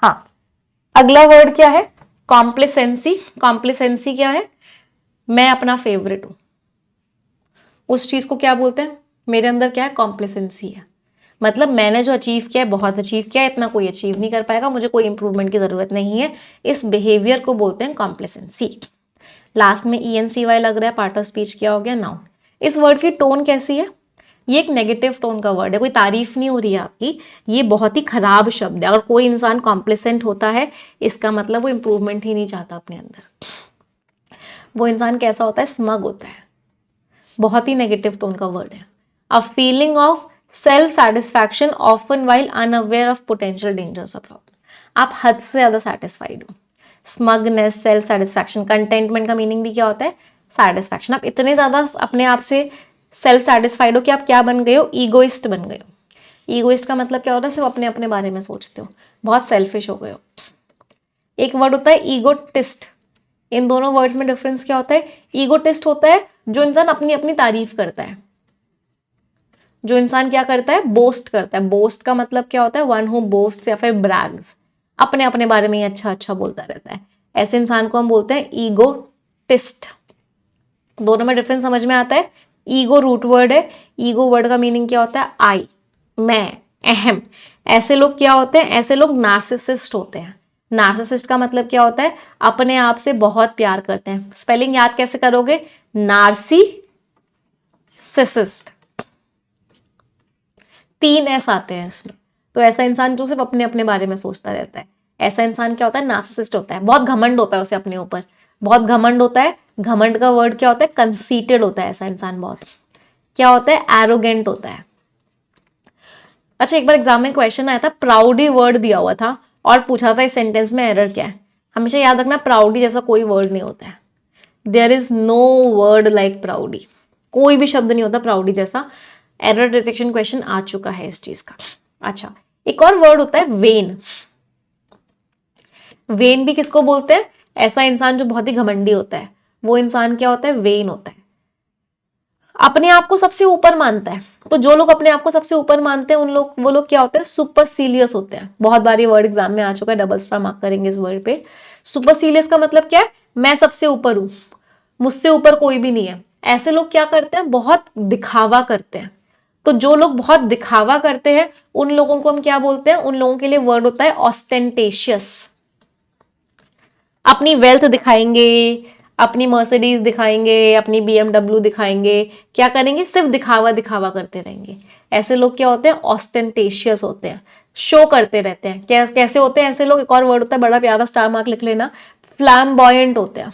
हाँ अगला वर्ड क्या है? कॉम्प्लिसेंसी। कॉम्प्लिसेंसी क्या है? मैं अपना फेवरेट हूं, उस चीज को क्या बोलते हैं? मेरे अंदर क्या है? कॉम्प्लिसेंसी है। मतलब मैंने जो अचीव किया है बहुत अचीव किया है, इतना कोई अचीव नहीं कर पाएगा, मुझे कोई इंप्रूवमेंट की जरूरत नहीं है। इस बिहेवियर को बोलते हैं कॉम्प्लिसेंसी। लास्ट में ENCY लग रहा है, पार्ट ऑफ स्पीच क्या हो गया? नाउन। इस वर्ड की टोन कैसी है? ये एक नेगेटिव टोन का वर्ड है, कोई तारीफ नहीं हो रही है आपकी, ये बहुत ही खराब शब्द है। अगर कोई इंसान कॉम्प्लिसेंट होता है इसका मतलब वो इंप्रूवमेंट ही नहीं चाहता अपने अंदर। वो इंसान कैसा होता है? स्मग होता है। बहुत ही नेगेटिव टोन का वर्ड है। A feeling of self satisfaction often while unaware of potential dangers of problem. आप हद से ज्यादा सेटिस्फाइड हो। Smugness, self satisfaction. कंटेंटमेंट का मीनिंग भी क्या होता है? सेटिस्फैक्शन। आप इतने ज्यादा अपने आप से सेल्फ सेटिस्फाइड हो कि आप क्या बन गए हो? ईगोइस्ट बन गए हो। ईगोइस्ट का मतलब क्या होता है? सिर्फ अपने अपने बारे में सोचते हो, बहुत सेल्फिश हो गए हो। एक वर्ड होता है ईगोटिस्ट। इन दोनों वर्ड्स में डिफरेंस क्या होता है? ईगोटिस्ट होता है जो इंसान अपनी अपनी तारीफ करता है, जो इंसान क्या करता है? बोस्ट करता है। बोस्ट का मतलब क्या होता है? वन हु बोस्ट या फिर ब्रैग्स, अपने अपने बारे में ही अच्छा अच्छा बोलता रहता है। ऐसे इंसान को हम बोलते हैं ईगोटिस्ट। दोनों में डिफरेंस समझ में आता है? ईगो रूट वर्ड है, ईगो वर्ड का मीनिंग क्या होता है? आई, मैं, अहम। ऐसे लोग क्या होते हैं? ऐसे लोग नार्सिसिस्ट होते हैं। नार्सिसिस्ट का मतलब क्या होता है? अपने आप से बहुत प्यार करते हैं। स्पेलिंग याद कैसे करोगे? नार्सिसिस्ट, 3 S आते हैं इसमें। तो ऐसा इंसान जो सिर्फ अपने अपने बारे में सोचता रहता है, ऐसा इंसान क्या होता है? नार्सिसिस्ट होता है। बहुत घमंड होता है उसे अपने ऊपर, बहुत घमंड होता है। घमंड का वर्ड क्या होता है? कंसीटेड होता है ऐसा इंसान। बहुत क्या होता है? एरोगेंट होता है। अच्छा एक बार एग्जाम में क्वेश्चन आया था, प्राउडी वर्ड दिया हुआ था और पूछा था इस सेंटेंस में एरर क्या है। हमेशा याद रखना, प्राउडी जैसा कोई वर्ड नहीं होता है। There is no word like proudy. कोई भी शब्द नहीं होता प्राउडी जैसा। एरर डिटेक्शन क्वेश्चन आ चुका है इस चीज का। अच्छा एक और वर्ड होता है वेन। वेन भी किसको बोलते हैं? ऐसा इंसान जो बहुत ही घमंडी होता है, वो इंसान क्या होता है? वेन होता है। अपने आप को सबसे ऊपर मानता है। तो जो लोग अपने आप को सबसे ऊपर मानते हैं वो लोग क्या होते हैं? सुपरसीलियस होते हैं। बहुत बार ये वर्ड एग्जाम में आ चुका है, डबल स्टार मार्क करेंगे इस वर्ड पे। सुपरसीलियस का मतलब क्या है? मैं सबसे ऊपर हूं, मुझसे ऊपर कोई भी नहीं है। ऐसे लोग क्या करते हैं? बहुत दिखावा करते हैं। तो जो लोग बहुत दिखावा करते हैं उन लोगों को हम क्या बोलते हैं, उन लोगों के लिए वर्ड होता है ऑस्टेंटेशियस। अपनी वेल्थ दिखाएंगे, अपनी मर्सिडीज दिखाएंगे, अपनी BMW दिखाएंगे, क्या करेंगे, सिर्फ दिखावा दिखावा करते रहेंगे। ऐसे लोग क्या होते हैं, ऑस्टेंटेशियस होते हैं, शो करते रहते हैं। कैसे होते हैं ऐसे लोग, एक और वर्ड होता है बड़ा प्यारा, स्टार मार्क लिख लेना, फ्लैम्बॉयंट होते हैं,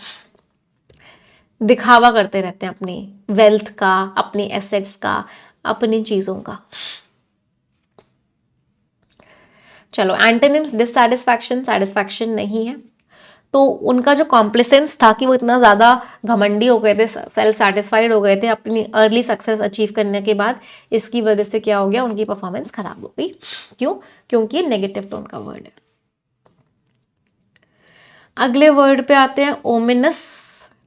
दिखावा करते रहते हैं अपनी वेल्थ का, अपनी एसेट्स का, अपनी चीजों का। चलो एंटोनिम्स, डिससैटिस्फैक्शन, सैटिस्फैक्शन नहीं है। तो उनका जो कॉम्प्लिसेंस था कि वो इतना ज़्यादा घमंडी हो गए थे, सेल्फ सेटिस्फाइड हो गए थे अपनी अर्ली सक्सेस अचीव करने के बाद, इसकी वजह से क्या हो गया, उनकी परफॉर्मेंस खराब हो गई। क्यों? क्योंकि नेगेटिव टोन का वर्ड है। अगले वर्ड पे आते हैं, ओमिनस,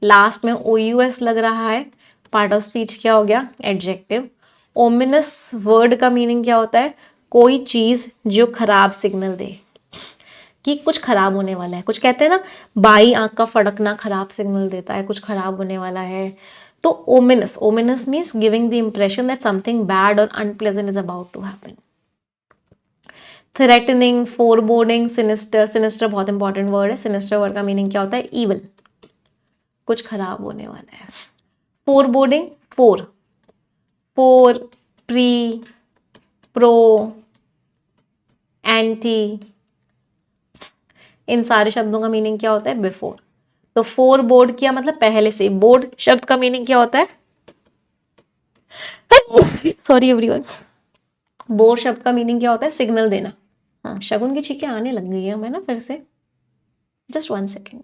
लास्ट में OUS लग रहा है, पार्ट ऑफ स्पीच क्या हो गया, एडजेक्टिव। ओमिनस वर्ड का मीनिंग क्या होता है, कोई चीज जो खराब सिग्नल दे कि कुछ खराब होने वाला है। कुछ कहते हैं ना, बाई आंख का फड़कना खराब सिग्नल देता है, कुछ खराब होने वाला है। तो ominous, ominous means giving the impression that something bad और unpleasant is about to happen. Threatening, foreboding, sinister, sinister बहुत इंपॉर्टेंट वर्ड है। सिनिस्टर वर्ड का मीनिंग क्या होता है, इविल, कुछ खराब होने वाला है। Foreboding, fore, fore, pre, pro, anti, इन सारे शब्दों का मीनिंग क्या होता है, बिफोर। तो फोर बोर्ड किया मतलब पहले से। बोर्ड शब्द का मीनिंग क्या होता है, सॉरी एवरीवन, बोर्ड शब्द का मीनिंग क्या होता है, सिग्नल देना। हाँ, शगुन की छींकें आने लग गई है हमें ना फिर से, जस्ट 1 सेकेंड।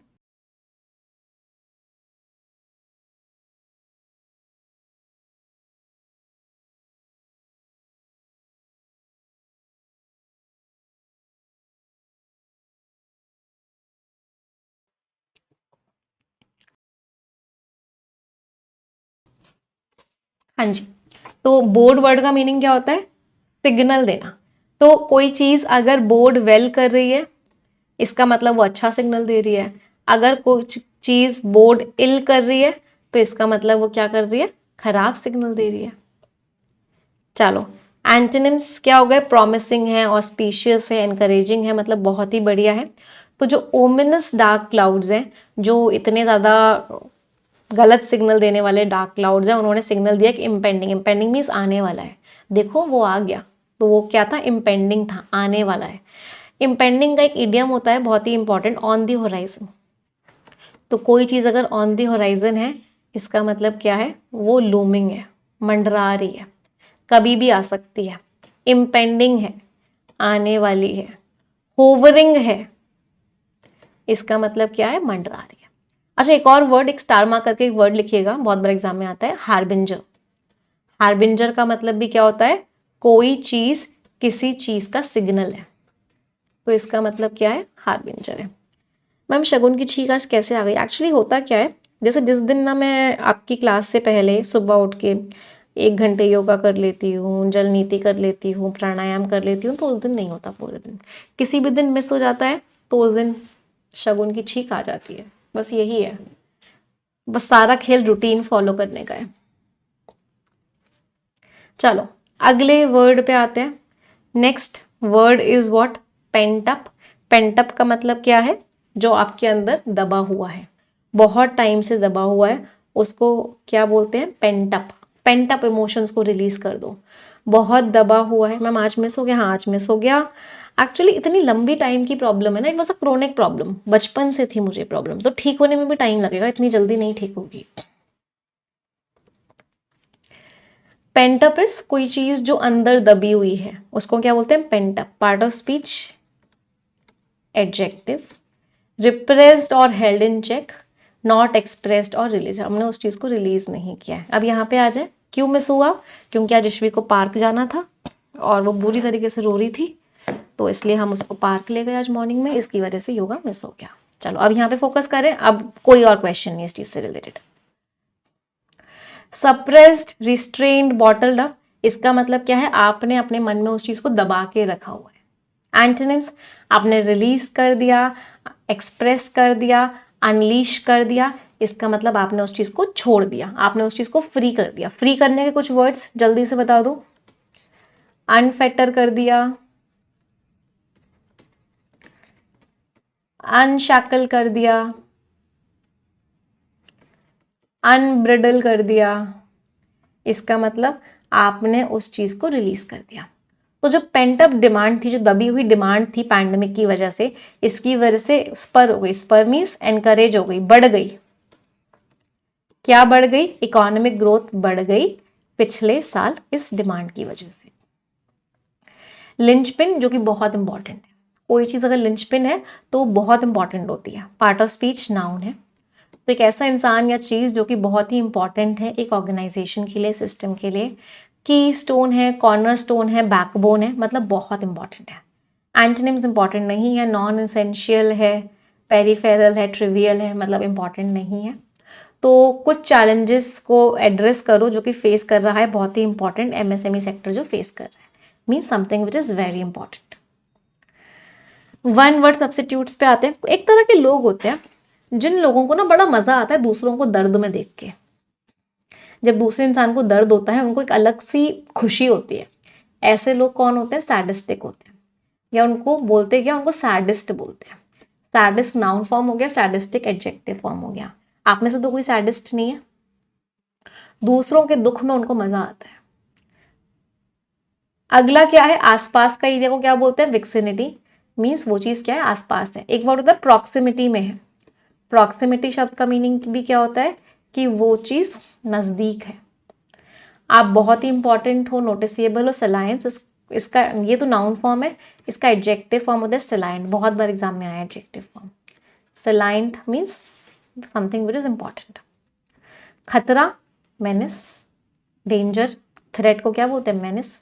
हाँ जी, तो बोर्ड वर्ड का मीनिंग क्या होता है, सिग्नल देना। तो कोई चीज अगर बोर्ड वेल कर रही है, इसका मतलब वो अच्छा सिग्नल दे रही है। अगर कुछ चीज बोर्ड इल कर रही है, तो इसका मतलब वो क्या कर रही है, खराब सिग्नल दे रही है। चलो एंटोनिम्स क्या हो गए, प्रॉमिसिंग है, ऑस्पिशियस है, एनकरेजिंग है, मतलब बहुत ही बढ़िया है। तो जो ओमिनस डार्क क्लाउड्स हैं, जो इतने ज़्यादा गलत सिग्नल देने वाले डार्क क्लाउड्स हैं, उन्होंने सिग्नल दिया कि इम्पेंडिंग, इम्पेंडिंग मीन्स आने वाला है। देखो वो आ गया, तो वो क्या था, इम्पेंडिंग था, आने वाला है। इम्पेंडिंग का एक इडियम होता है बहुत ही इंपॉर्टेंट, ऑन दी होराइजन। तो कोई चीज़ अगर ऑन दी होराइजन है, इसका मतलब क्या है, वो लूमिंग है, मंडरा रही है, कभी भी आ सकती है। इम्पेंडिंग है, आने वाली है। होवरिंग है, इसका मतलब क्या है, मंडरा रही है। अच्छा एक और वर्ड, एक स्टार मार्क करके एक वर्ड लिखिएगा, बहुत बड़ा एग्जाम में आता है, हार्बिंजर। हार्बिंजर का मतलब भी क्या होता है, कोई चीज किसी चीज का सिग्नल है। तो इसका मतलब क्या है, हार्बिंजर है। मैम शगुन की छींक आज कैसे आ गई, एक्चुअली होता क्या है, जैसे जिस दिन ना मैं आपकी क्लास से पहले सुबह उठ के 1 घंटे योगा कर लेती हूँ, जल नीति कर लेती हूँ, प्राणायाम कर लेती हूँ, तो उस दिन नहीं होता पूरे दिन। किसी भी दिन मिस हो जाता है तो उस दिन शगुन की छींक आ जाती है। बस यही है, बस सारा खेल रूटीन फॉलो करने का है। चलो अगले वर्ड पे आते हैं। Next word is what, pent-up. Pent-up का मतलब क्या है, जो आपके अंदर दबा हुआ है, बहुत टाइम से दबा हुआ है, उसको क्या बोलते हैं, पेंटअप। पेंटअप इमोशंस को रिलीज कर दो। बहुत दबा हुआ है, मैम आज मिस हो गया, हाँ आज मिस हो गया। एक्चुअली इतनी लंबी टाइम की प्रॉब्लम है ना, it was a chronic problem, बचपन से थी मुझे प्रॉब्लम, तो ठीक होने में भी टाइम लगेगा, इतनी जल्दी नहीं ठीक होगी। पेंटअप इज कोई चीज जो अंदर दबी हुई है, उसको क्या बोलते हैं, pent up. Part of speech adjective. Repressed और held in check, not expressed और रिलीज, हमने उस चीज को रिलीज नहीं किया है। अब यहाँ पे आ जाए, क्यों मिस हुआ, क्योंकि आज यशवी को पार्क जाना था और वो बुरी तरीके से रो रही थी, तो इसलिए हम उसको पार्क ले गए आज मॉर्निंग में, इसकी वजह से योगा मिस हो गया। चलो अब यहाँ पे फोकस करें, अब कोई और क्वेश्चन नहीं इस चीज से related. Suppressed, restrained, bottled up, इसका मतलब क्या है, आपने अपने मन में उस चीज को दबा के रखा हुआ है। एंटोनिम्स, आपने रिलीज कर दिया, एक्सप्रेस कर दिया, अनलीश कर दिया, इसका मतलब आपने उस चीज को छोड़ दिया, आपने उस चीज को फ्री कर दिया। फ्री करने के कुछ वर्ड्स जल्दी से बता दो। अनफेटर कर दिया, अनशैकल कर दिया, अनब्रिडल कर दिया। इसका मतलब आपने उस चीज को रिलीज कर दिया। तो जो पेंट अप डिमांड थी, जो दबी हुई डिमांड थी पैंडेमिक की वजह से, इसकी वजह से स्पर हो गई। स्पर मीन्स एनकरेज हो गई, बढ़ गई। क्या बढ़ गई? इकोनॉमिक ग्रोथ बढ़ गई पिछले साल इस डिमांड की वजह से। लिंचपिन, जो कि बहुत इंपॉर्टेंट है, कोई चीज अगर लिंचपिन है तो बहुत इंपॉर्टेंट होती है। पार्ट ऑफ स्पीच नाउन है, तो एक ऐसा इंसान या चीज जो कि बहुत ही इंपॉर्टेंट है एक ऑर्गेनाइजेशन के लिए, सिस्टम के लिए। की स्टोन है, कॉर्नर स्टोन है, बैकबोन है, मतलब बहुत इंपॉर्टेंट है। एंटोनिम्स इंपॉर्टेंट नहीं है, नॉन एसेंशियल है, पेरिफेरल है, ट्रिवियल है, मतलब इंपॉर्टेंट नहीं है। तो कुछ चैलेंजेस को एड्रेस करो जो कि फेस कर रहा है, बहुत ही इंपॉर्टेंट एमएसएमई सेक्टर जो फेस कर रहा है, means something which is very important. One word substitutes पे आते हैं। एक तरह के लोग होते हैं जिन लोगों को ना बड़ा मजा आता है दूसरों को दर्द में देख के। जब दूसरे इंसान को दर्द होता है उनको एक अलग सी खुशी होती है। ऐसे लोग कौन होते हैं? सैडिस्टिक होते हैं, या उनको बोलते क्या, उनको सैडिस्ट बोलते हैं। सैडिस्ट नाउन फॉर्म हो गया, सैडिस्टिक एडजेक्टिव फॉर्म हो गया। आप में से तो कोई सैडिस्ट नहीं है। दूसरों के दुख में उनको मजा आता है। अगला क्या है? आसपास का एरिया को क्या बोलते हैं? विक्सिनिटी, मीन्स वो चीज क्या है? आसपास है। एक वर्ड होता है प्रॉक्सिमिटी में है। प्रॉक्सिमिटी शब्द का मीनिंग भी क्या होता है? कि वो चीज नजदीक है। आप बहुत ही इंपॉर्टेंट हो, नोटिसेबल हो, सलायंस, इसका ये तो नाउन फॉर्म है, इसका एडजेक्टिव फॉर्म होता है सलायंट। बहुत बार एग्जाम में आया adjective form. Salient means something which is important. खतरा, मेनिस, डेंजर, थ्रेट को क्या बोलते हैं? मेनिस।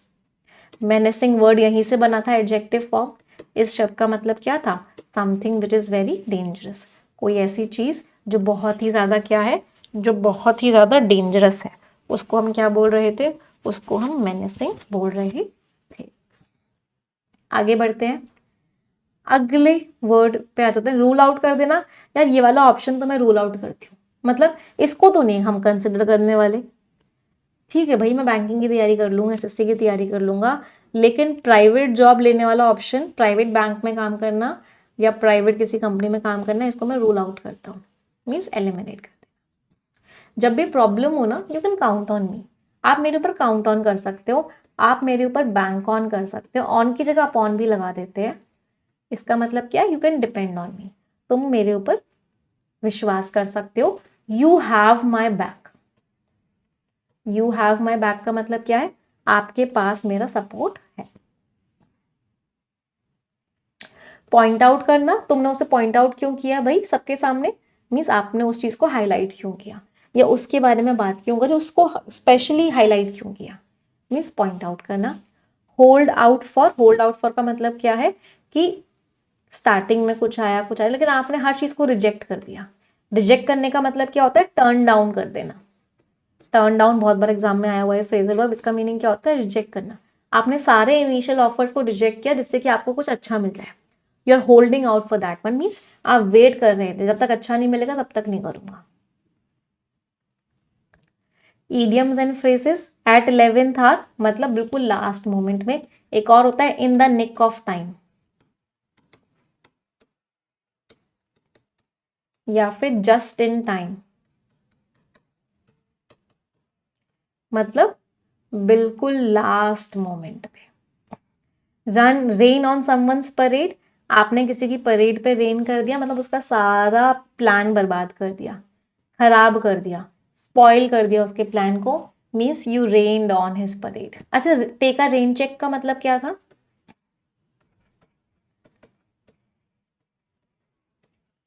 मेनेसिंग वर्ड यहीं से बना था, एडजेक्टिव फॉर्म। इस शब्द का मतलब क्या था? Something which is very dangerous, कोई ऐसी चीज जो बहुत ही ज्यादा क्या है? जो बहुत ही ज्यादा डेंजरस है, उसको हम क्या बोल रहे थे? उसको हम मेनेसिंग बोल रहे थे। आगे बढ़ते हैं, अगले वर्ड पे आ जाते हैं। रूल आउट कर देना। यार ये वाला ऑप्शन तो मैं रूल आउट करती हूँ, मतलब इसको तो नहीं हम कंसिडर करने वाले। ठीक है भाई, मैं बैंकिंग की तैयारी कर लूंगा, एसएससी की तैयारी कर लूंगा, लेकिन प्राइवेट जॉब लेने वाला ऑप्शन, प्राइवेट बैंक में काम करना या प्राइवेट किसी कंपनी में काम करना, इसको मैं रूल आउट करता हूँ, मीन्स एलिमिनेट कर देना। जब भी प्रॉब्लम हो ना, you can count on me. आप मेरे ऊपर काउंट ऑन कर सकते हो, आप मेरे ऊपर बैंक ऑन कर सकते हो। ऑन की जगह आप ऑन भी लगा देते हैं, इसका मतलब क्या है? You can depend on me, तुम मेरे ऊपर विश्वास कर सकते हो। You have my back. You have my back का मतलब क्या है? आपके पास मेरा सपोर्ट है। पॉइंट आउट करना, तुमने उसे पॉइंट आउट क्यों किया भाई सबके सामने? मीन्स आपने उस चीज को हाईलाइट क्यों किया, या उसके बारे में बात क्यों करी, उसको स्पेशली हाईलाइट क्यों किया, मीन्स पॉइंट आउट करना। Hold out for, hold out for का मतलब क्या है? कि स्टार्टिंग में कुछ आया लेकिन आपने हर चीज को रिजेक्ट कर दिया। रिजेक्ट करने का मतलब क्या होता है? टर्न डाउन कर देना। टर्न डाउन बहुत बार एग्जाम में आया हुआ है फ्रेजल वर्ब, इसका मीनिंग क्या होता है? रिजेक्ट करना। आपने सारे इनिशियल ऑफर्स को रिजेक्ट किया जिससे कि आपको कुछ अच्छा मिल जाए। You are holding out for that one, means आप वेट कर रहे थे, जब तक अच्छा नहीं मिलेगा तब तक नहीं करूंगा। Idioms and phrases at 11th hour, मतलब बिल्कुल लास्ट मोमेंट में। एक और होता है in the nick of time, या फिर जस्ट इन टाइम, मतलब बिल्कुल लास्ट मोमेंट पे। Run rain on someone's parade, आपने किसी की परेड पे रेन कर दिया, मतलब उसका सारा प्लान बर्बाद कर दिया, खराब कर दिया, स्पॉइल कर दिया उसके प्लान को, means you rained on his parade. अच्छा, टेक अ रेन चेक का मतलब क्या था?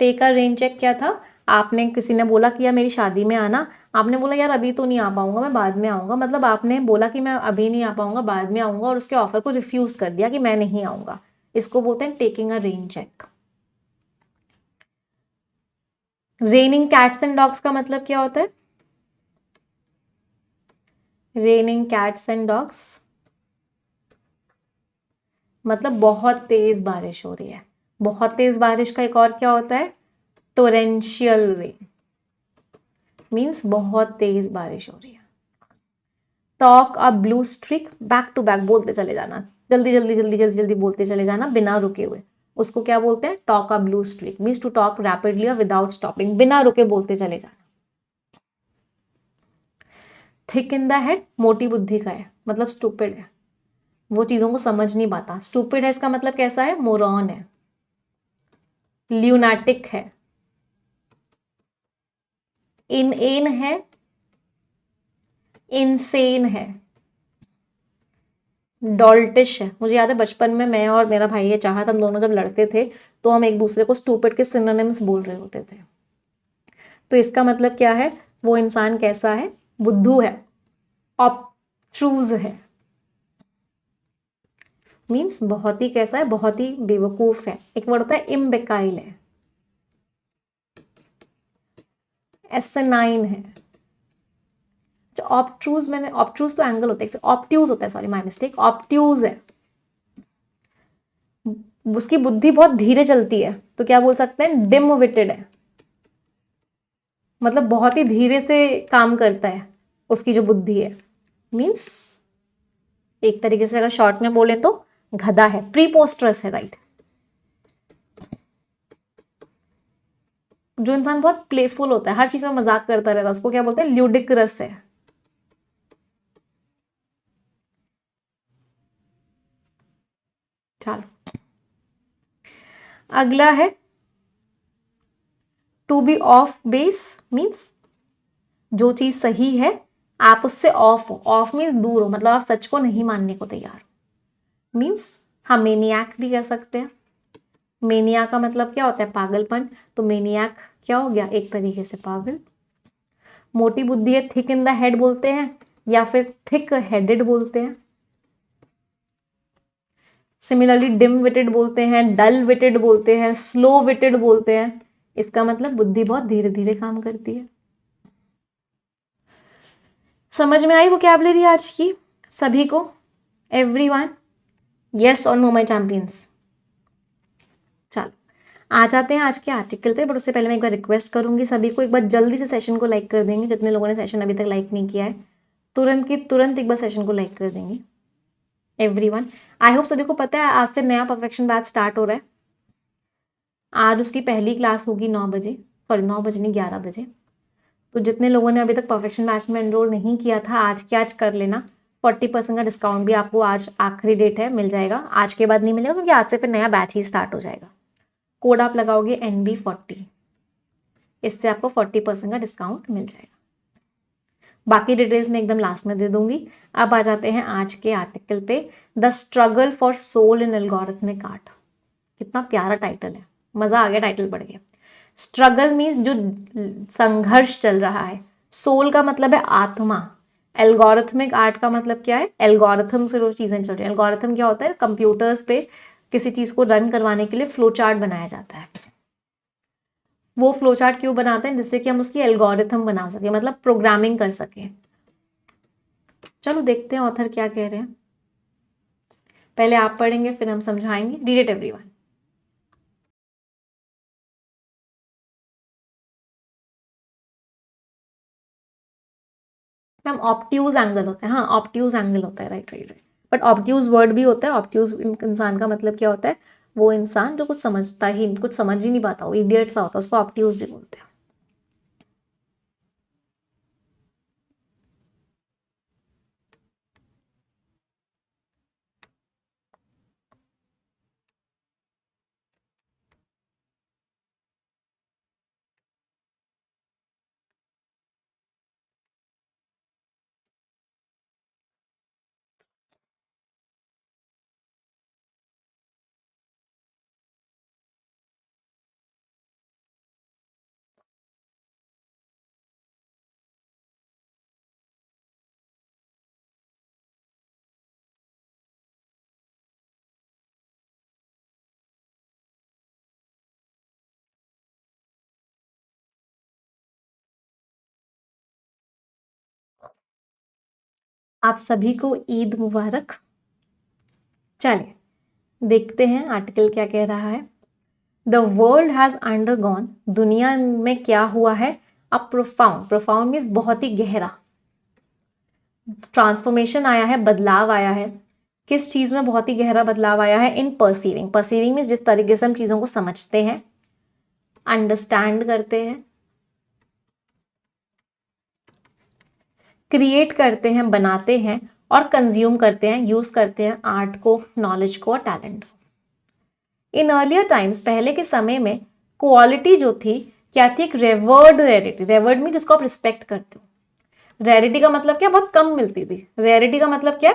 टेक अ रेन चेक क्या था? आपने, किसी ने बोला कि यार मेरी शादी में आना, आपने बोला यार अभी तो नहीं आ पाऊंगा, मैं बाद में आऊंगा, मतलब आपने बोला कि मैं अभी नहीं आ पाऊंगा, बाद में आऊंगा, और उसके ऑफर को रिफ्यूज कर दिया कि मैं नहीं आऊंगा। इसको बोलते हैं taking a rain check. Raining cats and dogs का मतलब क्या होता है? रेनिंग कैट्स एंड डॉग्स मतलब बहुत तेज बारिश हो रही है। बहुत तेज बारिश का एक और क्या होता है? टोरेंशियल रेन, मीन्स बहुत तेज बारिश हो रही है। Talk a blue streak, back to back बोलते चले जाना, जल्दी जल्दी जल्दी जल्दी जल्दी बोलते चले जाना बिना रुके हुए, उसको क्या बोलते हैं? Talk a blue streak means to talk rapidly और विदाउट स्टॉपिंग, बिना रुके बोलते चले जाना। थिक इन द हेड मोटी बुद्धि का है, मतलब स्टूपिड है, वो चीजों को समझ नहीं पाता। स्टूपिड है इसका मतलब कैसा है? मोरॉन है, ल्यूनाटिक है, इनएन है, इनसेन है, डॉल्टिश है। मुझे याद है बचपन में मैं और मेरा भाई ये चाहत, हम दोनों जब लड़ते थे तो हम एक दूसरे को स्टूपिड के सिनोनिम्स बोल रहे होते थे। तो इसका मतलब क्या है? वो इंसान कैसा है? बुद्धू है, ऑब्ट्रूज है, मीन्स बहुत ही कैसा है? बहुत ही बेवकूफ है। एक वर्ड होता है इम्बेकाइल है, एसनाइन है। ऑब्ट्रूज, मैंने ऑब्ट्रूज तो एंगल होता है, ऑब्ट्यूज होता है, सॉरी माय मिस्टेक, ऑब्ट्यूज है, उसकी बुद्धि बहुत धीरे चलती है, तो क्या बोल सकते हैं? डिम विटेड है, मतलब बहुत ही धीरे से काम करता है उसकी जो बुद्धि है, मीन्स एक तरीके से अगर शॉर्ट में बोले तो गधा है, प्रीपोस्टरस है, राइट। जो इंसान बहुत प्लेफुल होता है, हर चीज में मजाक करता रहता है, उसको क्या बोलते हैं? ल्यूडिक्रस है। चलो अगला है to be off base, means जो चीज सही है आप उससे ऑफ हो, ऑफ मीन्स दूर हो, मतलब आप सच को नहीं मानने को तैयार, मीन्स हम मेनियाक भी कह सकते हैं। मेनिया का मतलब क्या होता है? पागलपन, तो मेनियाक क्या हो गया? एक तरीके से पागल। मोटी बुद्धि है, थिक इन द हेड बोलते हैं या फिर थिक हेडेड बोलते हैं। सिमिलरली डिम विटेड बोलते हैं, डल विटेड बोलते हैं, स्लो विटेड बोलते हैं। इसका मतलब बुद्धि बहुत धीरे धीरे काम करती है। समझ में आई वोकैबुलरी आज की सभी को? एवरीवन? यस और नो माय चैंपियंस? चलो आ जाते हैं आज के आर्टिकल पे, बट उससे पहले मैं एक बार रिक्वेस्ट करूंगी सभी को, एक बार जल्दी से सेशन को लाइक कर देंगे, जितने लोगों ने सेशन अभी तक लाइक नहीं किया है तुरंत की तुरंत एक बार सेशन को लाइक कर देंगे। एवरीवन, आई होप सभी को पता है आज से नया परफेक्शन बैच स्टार्ट हो रहा है। आज उसकी पहली क्लास होगी 9 बजे, सॉरी 9 बजे नहीं 11 बजे। तो जितने लोगों ने अभी तक परफेक्शन बैच में एनरोल नहीं किया था, आज के आज कर लेना। 40% का डिस्काउंट भी आपको आज आखिरी डेट है, मिल जाएगा, आज के बाद नहीं मिलेगा क्योंकि आज से फिर नया बैच ही स्टार्ट हो जाएगा। कोड आप लगाओगे NB40, इससे आपको 40% का डिस्काउंट मिल जाएगा। बाकी डिटेल्स मैं एकदम लास्ट में दे दूंगी। अब आ जाते हैं आज के आर्टिकल पे, the struggle for soul in algorithmic art. कितना प्यारा टाइटल है, मजा आ गया टाइटल पढ़ के। स्ट्रगल मीन्स जो संघर्ष चल रहा है, सोल का मतलब है आत्मा, एल्गोरिथमिक आर्ट का मतलब क्या है? एल्गोरिथम से रोज चीजें चल रही है। एल्गोरिथम क्या होता है? कंप्यूटर्स पे किसी चीज को रन करवाने के लिए फ्लो चार्ट बनाया जाता है। वो फ्लो चार्ट क्यों बनाते हैं? जिससे कि हम उसकी एल्गोरिथम बना सके, मतलब प्रोग्रामिंग कर सके। चलो देखते हैं ऑथर क्या कह रहे हैं। पहले आप पढ़ेंगे फिर हम समझाएंगे। Read it everyone. Ma'am obtuse angle होता है, हाँ ऑब्ट्यूज एंगल होता है, right right right. But obtuse word भी होता है। ऑब्ट्यूज इंसान का मतलब क्या होता है? वो इंसान जो कुछ समझता ही, कुछ समझ ही नहीं पाता, वो इडियट सा होता है, उसको ऑब्ट्यूज भी बोलते हैं। आप सभी को ईद मुबारक। चलिए देखते हैं आर्टिकल क्या कह रहा है। द वर्ल्ड हैज अंडरगॉन, दुनिया में क्या हुआ है? अ प्रोफाउंड, प्रोफाउंड मीन्स बहुत ही गहरा, ट्रांसफॉर्मेशन आया है, बदलाव आया है। किस चीज में बहुत ही गहरा बदलाव आया है? इन परसीविंग। परसीविंग मीन्स जिस तरीके से हम चीजों को समझते हैं, अंडरस्टैंड करते हैं, क्रिएट करते हैं, बनाते हैं और कंज्यूम करते हैं, यूज करते हैं आर्ट को, नॉलेज को और टैलेंट को। इन अर्लियर टाइम्स, पहले के समय में क्वालिटी जो थी क्या थी? एक रेवर्ड रेरिटी। रेवर्ड मीन जिसको आप रिस्पेक्ट करते हो। रेरिटी का मतलब क्या? बहुत कम मिलती थी। रेरिटी का मतलब क्या?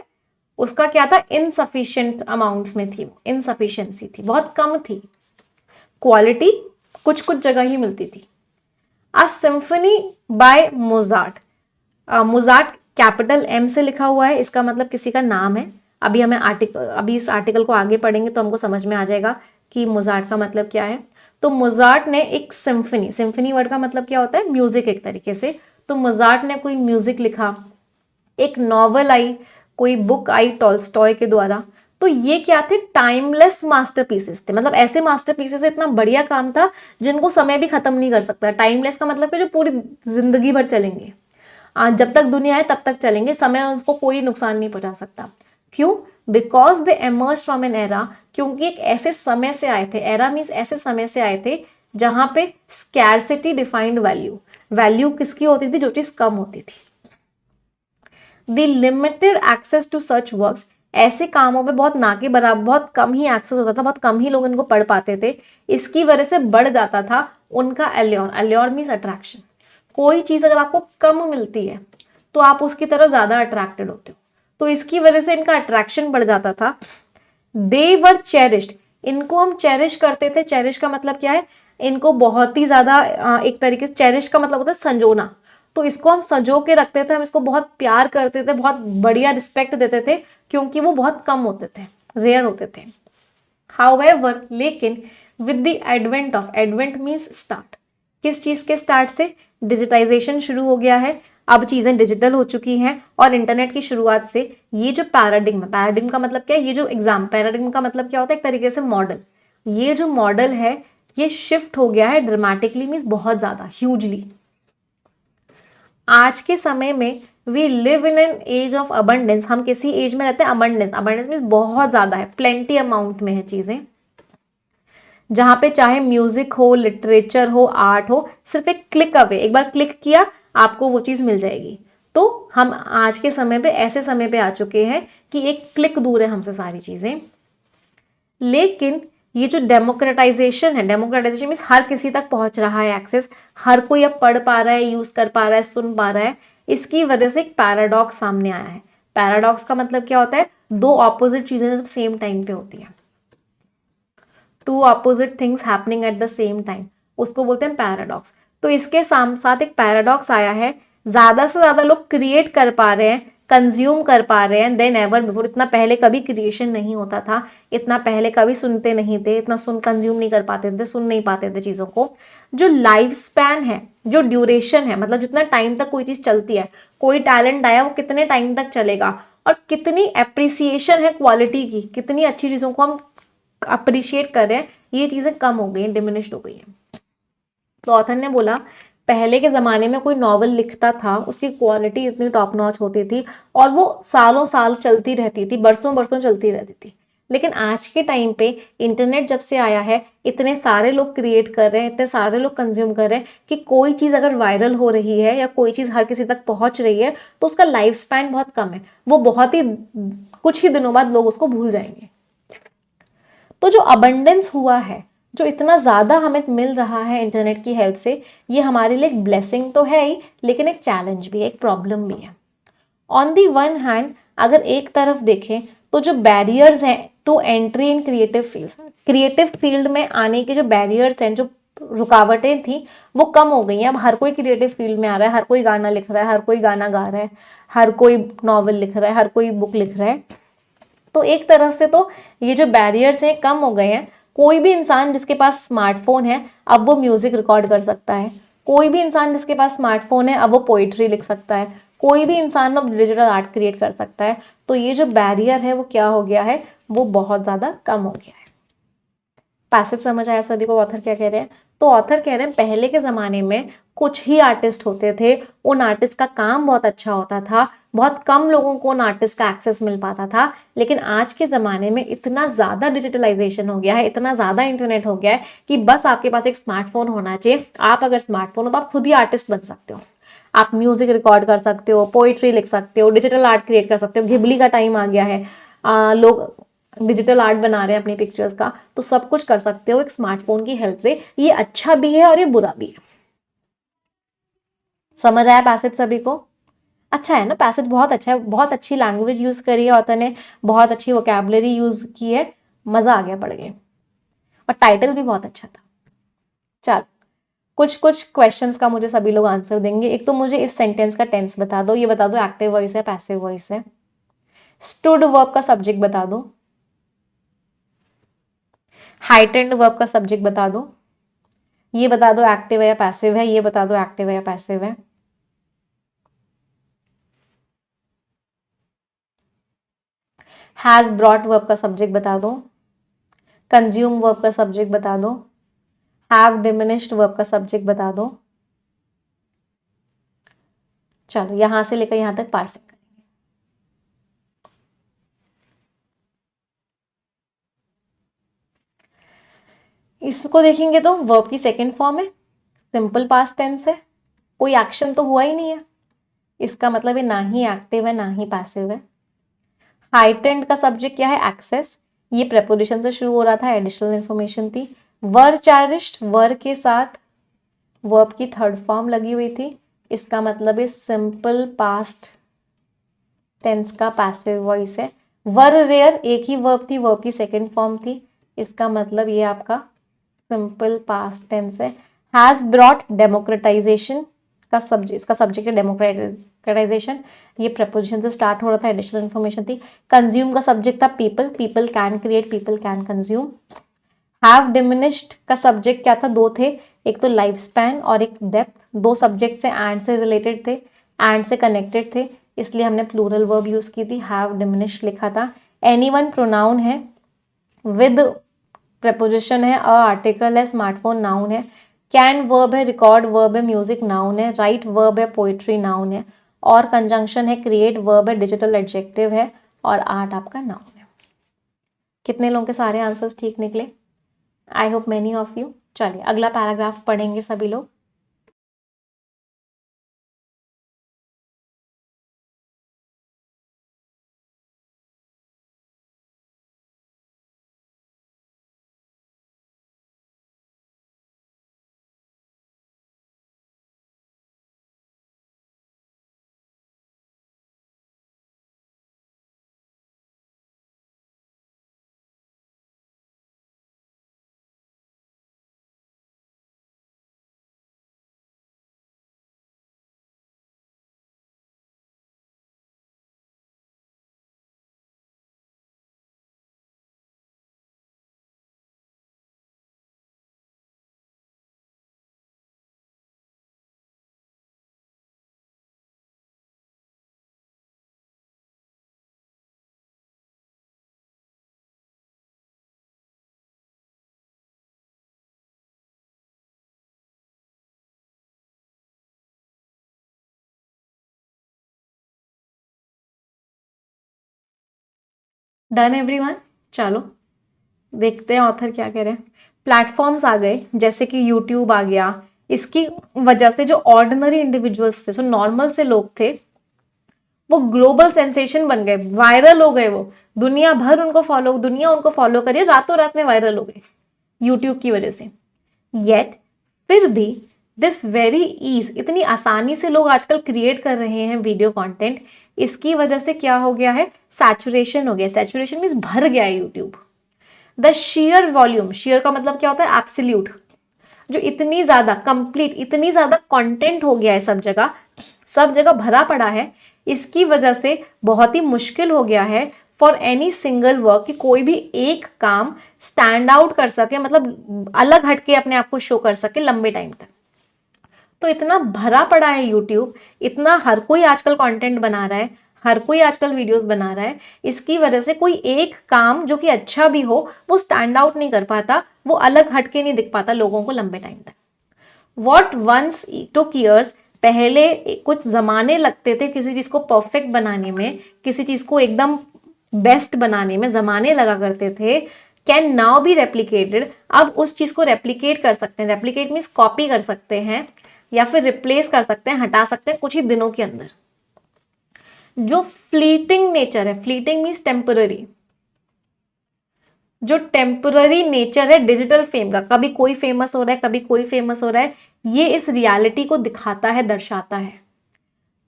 उसका क्या था? इनसफिशिएंट अमाउंट्स में थी, इनसफिशिएंसी थी, बहुत कम थी। क्वालिटी कुछ कुछ जगह ही मिलती थी। A symphony by Mozart. Mozart capital M से लिखा हुआ है, इसका मतलब किसी का नाम है। अभी इस आर्टिकल को आगे पढ़ेंगे तो हमको समझ में आ जाएगा कि मोजार्ट का मतलब क्या है। तो मोजार्ट ने एक सिम्फनी, सिम्फनी वर्ड का मतलब क्या होता है? म्यूजिक एक तरीके से। तो मोजार्ट ने कोई म्यूजिक लिखा, एक नॉवल आई, कोई बुक आई टॉल्स्टॉय के द्वारा। तो ये क्या थे? टाइमलेस मास्टरपीसेस थे। मतलब ऐसे मास्टरपीसेस, इतना बढ़िया काम था जिनको समय भी खत्म नहीं कर सकता। टाइमलेस का मतलब है जो पूरी जिंदगी भर चलेंगे, जब तक दुनिया है तब तक चलेंगे, समय उसको कोई नुकसान नहीं पहुंचा सकता। क्यों? Because they emerge from an era. क्योंकि एक ऐसे समय से आए थे, एरा मीन्स ऐसे समय से आए थे जहां पे स्कैरसिटी डिफाइंड वैल्यू। वैल्यू किसकी होती थी? जो चीज कम होती थी। The limited access to such works. ऐसे कामों पे बहुत ना के बराबर, बहुत कम ही एक्सेस होता था, बहुत कम ही लोग इनको पढ़ पाते थे। इसकी वजह से बढ़ जाता था उनका एल्योर। Allure means attraction. कोई चीज अगर आपको कम मिलती है तो आप उसकी तरफ ज्यादा अट्रैक्टेड होते हो, तो इसकी वजह से इनका अट्रैक्शन बढ़ जाता था। दे वर चेरिश्ड। इनको हम चेरिश करते थे। चेरिश का मतलब क्या है? इनको बहुत ही ज्यादा, एक तरीके से चेरिश का मतलब होता है संजोना। तो इसको हम संजो के रखते थे, हम इसको बहुत प्यार करते थे, बहुत बढ़िया रिस्पेक्ट देते थे, क्योंकि वो बहुत कम होते थे, रेयर होते थे। हाउएवर, लेकिन with the advent of, advent means start, किस चीज के स्टार्ट से? डिजिटाइजेशन शुरू हो गया है, अब चीजें डिजिटल हो चुकी हैं, और इंटरनेट की शुरुआत से ये जो पैराडिग्म है, पैराडिग्म का मतलब क्या है? ये जो एग्जाम, पैराडिग्म का मतलब क्या होता है? एक तरीके से मॉडल। ये जो मॉडल है ये शिफ्ट हो गया है ड्रामेटिकली, मीन्स बहुत ज्यादा, ह्यूजली। आज के समय में we live in an age of abundance. हम किसी एज में रहते हैं अबंडेंस। अबंडेंस मीन्स बहुत ज्यादा है, प्लेंटी अमाउंट में है चीजें, जहां पे चाहे म्यूजिक हो, लिटरेचर हो, आर्ट हो, सिर्फ एक क्लिक अवे, एक बार क्लिक किया आपको वो चीज मिल जाएगी। तो हम आज के समय पे ऐसे समय पे आ चुके हैं कि एक क्लिक दूर है हमसे सारी चीजें। लेकिन ये जो डेमोक्रेटाइजेशन है, डेमोक्रेटाइजेशन मीन्स हर किसी तक पहुंच रहा है एक्सेस, हर कोई अब पढ़ पा रहा है, यूज कर पा रहा है, सुन पा रहा है। इसकी वजह से एक पैराडॉक्स सामने आया है। पैराडॉक्स का मतलब क्या होता है? दो ऑपोजिट चीजें जब सेम टाइम पे होती हैं, two opposite things happening at the same time, उसको बोलते हैं पैराडॉक्स। तो इसके साथ एक पैराडॉक्स आया है, ज्यादा से ज्यादा लोग क्रिएट कर पा रहे हैं, कंज्यूम कर पा रहे हैं देन एवर बिफोर। इतना पहले कभी क्रिएशन नहीं होता था, इतना पहले कभी सुनते नहीं थे, इतना कंज्यूम नहीं कर पाते थे, सुन नहीं पाते थे चीजों को। जो लाइफ स्पैन है, जो ड्यूरेशन है, मतलब जितना टाइम तक कोई चीज चलती है, कोई टैलेंट आया वो कितने टाइम तक चलेगा, और कितनी एप्रिसिएशन है क्वालिटी की, कितनी अच्छी चीजों को हम अप्रिशिएट कर रहे हैं, ये चीजें कम हो गई हैं, डिमिनिश्ड हो गई हैं। तो ऑथर ने बोला पहले के जमाने में कोई नॉवल लिखता था, उसकी क्वालिटी इतनी टॉप नॉच होती थी और वो सालों साल चलती रहती थी, बरसों बरसों चलती रहती थी। लेकिन आज के टाइम पे इंटरनेट जब से आया है, इतने सारे लोग क्रिएट कर रहे हैं, इतने सारे लोग कंज्यूम कर रहे हैं कि कोई चीज अगर वायरल हो रही है या कोई चीज हर किसी तक पहुंच रही है तो उसका लाइफ स्पैन बहुत कम है, वो बहुत ही कुछ ही दिनों बाद लोग उसको भूल जाएंगे। तो जो अबंडेंस हुआ है, जो इतना ज्यादा हमें मिल रहा है इंटरनेट की हेल्प से, ये हमारे लिए एक ब्लेसिंग तो है ही, लेकिन एक चैलेंज भी है, एक प्रॉब्लम भी है। ऑन दी वन हैंड, अगर एक तरफ देखें तो जो बैरियर्स हैं to entry in creative field में आने के जो बैरियर्स हैं, जो रुकावटें थी, वो कम हो गई हैं। अब हर कोई क्रिएटिव फील्ड में आ रहा है, हर कोई गाना लिख रहा है, हर कोई गाना गा रहा है, हर कोई नॉवल लिख रहा है, हर कोई बुक लिख रहा है। तो एक तरफ से तो ये जो बैरियर्स हैं कम हो गए हैं। कोई भी इंसान जिसके पास स्मार्टफोन है अब वो म्यूजिक रिकॉर्ड कर सकता है, कोई भी इंसान जिसके पास स्मार्टफोन है अब वो पोइट्री लिख सकता है, कोई भी इंसान अब डिजिटल आर्ट क्रिएट कर सकता है। तो ये जो बैरियर है वो क्या हो गया है? वो बहुत ज्यादा कम हो गया है। पैसेज समझ आया सभी को ऑथर क्या कह रहे हैं? तो ऑथर कह रहे हैं पहले के जमाने में कुछ ही आर्टिस्ट होते थे, उन आर्टिस्ट का काम बहुत अच्छा होता था, बहुत कम लोगों को उन आर्टिस्ट का एक्सेस मिल पाता था, लेकिन आज के ज़माने में इतना ज़्यादा डिजिटलाइजेशन हो गया है, इतना ज़्यादा इंटरनेट हो गया है कि बस आपके पास एक स्मार्टफोन होना चाहिए। आप अगर स्मार्टफोन हो तो आप खुद ही आर्टिस्ट बन सकते हो। आप म्यूजिक रिकॉर्ड कर सकते हो, पोइट्री लिख सकते हो, डिजिटल आर्ट क्रिएट कर सकते हो। घिबली का टाइम आ गया है, लोग डिजिटल आर्ट बना रहे हैं अपनी पिक्चर्स का, तो सब कुछ कर सकते हो एक स्मार्टफोन की हेल्प से। ये अच्छा भी है और ये बुरा भी है। समझ आया पैसेज सभी को? अच्छा है ना पैसेज, बहुत अच्छा है, बहुत अच्छी लैंग्वेज यूज करी है ऑथर ने, बहुत अच्छी वोकैबुलरी यूज की है, मजा आ गया पढ़ के, और टाइटल भी बहुत अच्छा था। चल कुछ कुछ क्वेश्चंस का मुझे सभी लोग आंसर देंगे। एक तो मुझे इस सेंटेंस का टेंस बता दो, ये बता दो एक्टिव वॉइस है पैसिव वॉइस है। स्टूड वर्ब का सब्जेक्ट बता दो। हाइटेंड वर्ब का सब्जेक्ट बता दो। ये बता दो एक्टिव है या पैसिव है, ये बता दो एक्टिव है या पैसिव है। हैज ब्रॉट वर्ब का सब्जेक्ट बता दो। कंज्यूम वर्ब का सब्जेक्ट बता दो। हैव डिमिनिश्ड वर्ब का सब्जेक्ट बता दो। चलो यहां से लेकर यहां तक पार्सिंग करेंगे। इसको देखेंगे तो वर्ब की सेकेंड फॉर्म है, सिंपल पास्ट टेंस है, कोई एक्शन तो हुआ ही नहीं है, इसका मतलब है ना ही एक्टिव है ना ही पैसिव है। हाइटेंड का सब्जेक्ट क्या है? एक्सेस, ये प्रेपोजिशन से शुरू हो रहा था, एडिशनल इंफॉर्मेशन थी। वर चेरिश्ड, वर के साथ वर्ब की थर्ड फॉर्म लगी हुई थी, इसका मतलब है सिंपल पास्ट टेंस का पैसिव वॉइस है। वर रेयर, एक ही वर्ब थी, वर्ब की सेकेंड फॉर्म थी, इसका मतलब ये आपका सिंपल पास्ट टेंस है। हैज ब्रॉट, डेमोक्रेटाइजेशन का सब्जेक्ट, इसका सब्जेक्ट है डेमोक्रेटाइजेशन, ये प्रपोजिशन से स्टार्ट हो रहा था, एडिशनल इंफॉर्मेशन थी। कंज्यूम का सब्जेक्ट था people, people can create, people can consume. Have diminished का सब्जेक्ट क्या था? दो थे, एक तो लाइफ स्पैन और एक डेप्थ, दो सब्जेक्ट से एंड से रिलेटेड थे, एंड से कनेक्टेड थे, इसलिए हमने प्लूरल वर्ब यूज की थी, हैव डिमिनिश्ड लिखा था। एनीवन प्रोनाउन है, विद प्रपोजिशन है, अ आर्टिकल है, स्मार्टफोन नाउन है। कैन वर्ब है, रिकॉर्ड वर्ब है, म्यूजिक नाउन है, राइट वर्ब है, पोइट्री नाउन है, और कंजंक्शन है, क्रिएट वर्ब है, डिजिटल एडजेक्टिव है, और आर्ट आपका नाउन है। कितने लोगों के सारे आंसर्स ठीक निकले? I hope many of you. चलिए अगला पैराग्राफ पढ़ेंगे सभी लोग। Done everyone? चलो देखते हैं ऑथर क्या कह रहे हैं। प्लेटफॉर्म्स आ गए, जैसे कि यूट्यूब आ गया, इसकी वजह से जो ऑर्डिनरी इंडिविजुअल्स थे, जो नॉर्मल से लोग थे, वो ग्लोबल सेंसेशन बन गए, वायरल हो गए, वो दुनिया भर उनको फॉलो, दुनिया उनको फॉलो करिए, रातों रात में वायरल हो गए यूट्यूब की वजह से। येट फिर भी दिस वेरी ईज, इतनी आसानी से लोग आजकल क्रिएट कर रहे हैं वीडियो कंटेंट, इसकी वजह से क्या हो गया है? सैचुरेशन हो गया। सैचुरेशन मीन्स भर गया है YouTube. The share volume, share का मतलब क्या होता है? एब्सोल्यूट, जो इतनी ज्यादा कंप्लीट, इतनी ज्यादा कंटेंट हो गया है, सब जगह भरा पड़ा है, इसकी वजह से बहुत ही मुश्किल हो गया है फॉर एनी सिंगल वर्क कि कोई भी एक काम स्टैंड आउट कर सके, मतलब अलग हटके अपने आप को शो कर सके लंबे टाइम तक। तो इतना भरा पड़ा है यूट्यूब, इतना हर कोई आजकल कंटेंट बना रहा है, हर कोई आजकल वीडियोस बना रहा है, इसकी वजह से कोई एक काम जो कि अच्छा भी हो वो स्टैंड आउट नहीं कर पाता, वो अलग हटके नहीं दिख पाता लोगों को लंबे टाइम तक। वॉट वंस टुक ईयर्स पहले कुछ जमाने लगते थे किसी चीज को परफेक्ट बनाने में, किसी चीज को एकदम बेस्ट बनाने में जमाने लगा करते थे, कैन नाउ बी रेप्लीकेटेड। अब उस चीज को रेप्लीकेट कर सकते हैं, रेप्लीकेट मीन्स कॉपी कर सकते हैं या फिर रिप्लेस कर सकते हैं, हटा सकते हैं कुछ ही दिनों के अंदर। जो फ्लीटिंग नेचर है, फ्लीटिंग मीन्स टेम्पररी, जो टेम्पररी नेचर है डिजिटल फेम का, कभी कोई फेमस हो रहा है, कभी कोई फेमस हो रहा है, ये इस रियलिटी को दिखाता है, दर्शाता है।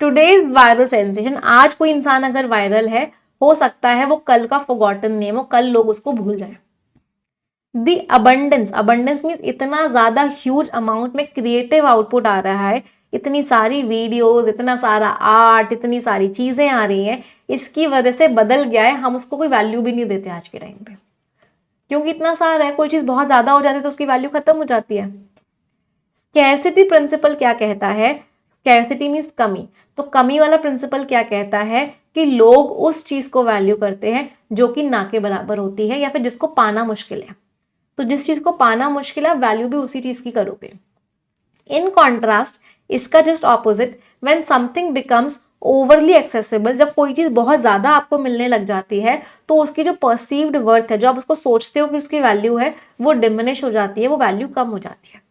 टुडेज वायरल सेंसेशन, आज कोई इंसान अगर वायरल है, हो सकता है वो कल का फॉरगॉटन नेम हो, कल लोग उसको भूल जाए। दी अबंडेंस, अबंडेंस मीन्स इतना ज्यादा ह्यूज अमाउंट में क्रिएटिव आउटपुट आ रहा है, इतनी सारी वीडियोस, इतना सारा आर्ट, इतनी सारी चीजें आ रही हैं, इसकी वजह से बदल गया है, हम उसको कोई वैल्यू भी नहीं देते आज के टाइम पे, क्योंकि इतना सारा है। कोई चीज बहुत ज्यादा हो जाती है तो उसकी वैल्यू खत्म हो जाती है। स्कैरसिटी प्रिंसिपल क्या कहता है? स्कैरसिटी मीन्स कमी, तो कमी वाला प्रिंसिपल क्या कहता है कि लोग उस चीज को वैल्यू करते हैं जो कि ना के बराबर होती है या फिर जिसको पाना मुश्किल है। तो जिस चीज को पाना मुश्किल है, वैल्यू भी उसी चीज की करोगे। इन कॉन्ट्रास्ट, इसका just opposite, when something becomes overly accessible, जब कोई चीज बहुत ज्यादा आपको मिलने लग जाती है तो उसकी जो परसीव्ड वर्थ है, जो आप उसको सोचते हो कि उसकी वैल्यू है, वो डिमिनिश हो जाती है, वो वैल्यू कम हो जाती है।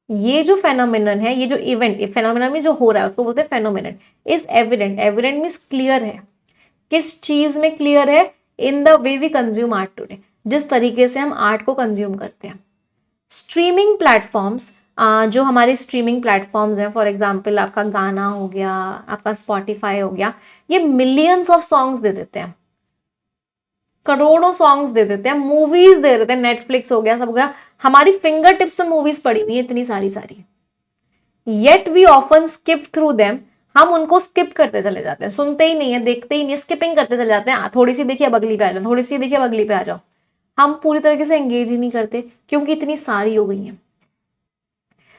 ये जो फेनोमेनन है, ये जो इवेंट, फेनोमेनन में जो हो रहा है उसको बोलते हैं phenomenon. Is evident, evident means clear है। किस चीज में क्लियर है? In the way we consume art today, जिस तरीके से हम आर्ट को कंज्यूम करते हैं। स्ट्रीमिंग प्लेटफॉर्म्स, जो हमारे स्ट्रीमिंग प्लेटफॉर्म्स हैं, फॉर एग्जांपल आपका गाना हो गया, आपका स्पॉटिफाई हो गया, ये मिलियंस ऑफ सॉन्ग्स दे देते हैं, करोड़ों सॉन्ग्स दे देते हैं, मूवीज दे देते हैं, नेटफ्लिक्स हो गया, सब हो गया, हमारी फिंगर टिप्स में मूवीज पड़ी हुई है इतनी सारी सारी। Yet we often skip through them, हम उनको स्किप करते चले जाते हैं, सुनते ही नहीं है, देखते ही नहीं, स्किपिंग करते चले जाते हैं, थोड़ी सी देखिए अब अगली पे आ जाओ, थोड़ी सी देखिए अब अगली पे आ जाओ। हम पूरी तरीके से एंगेज ही नहीं करते क्योंकि इतनी सारी हो गई है।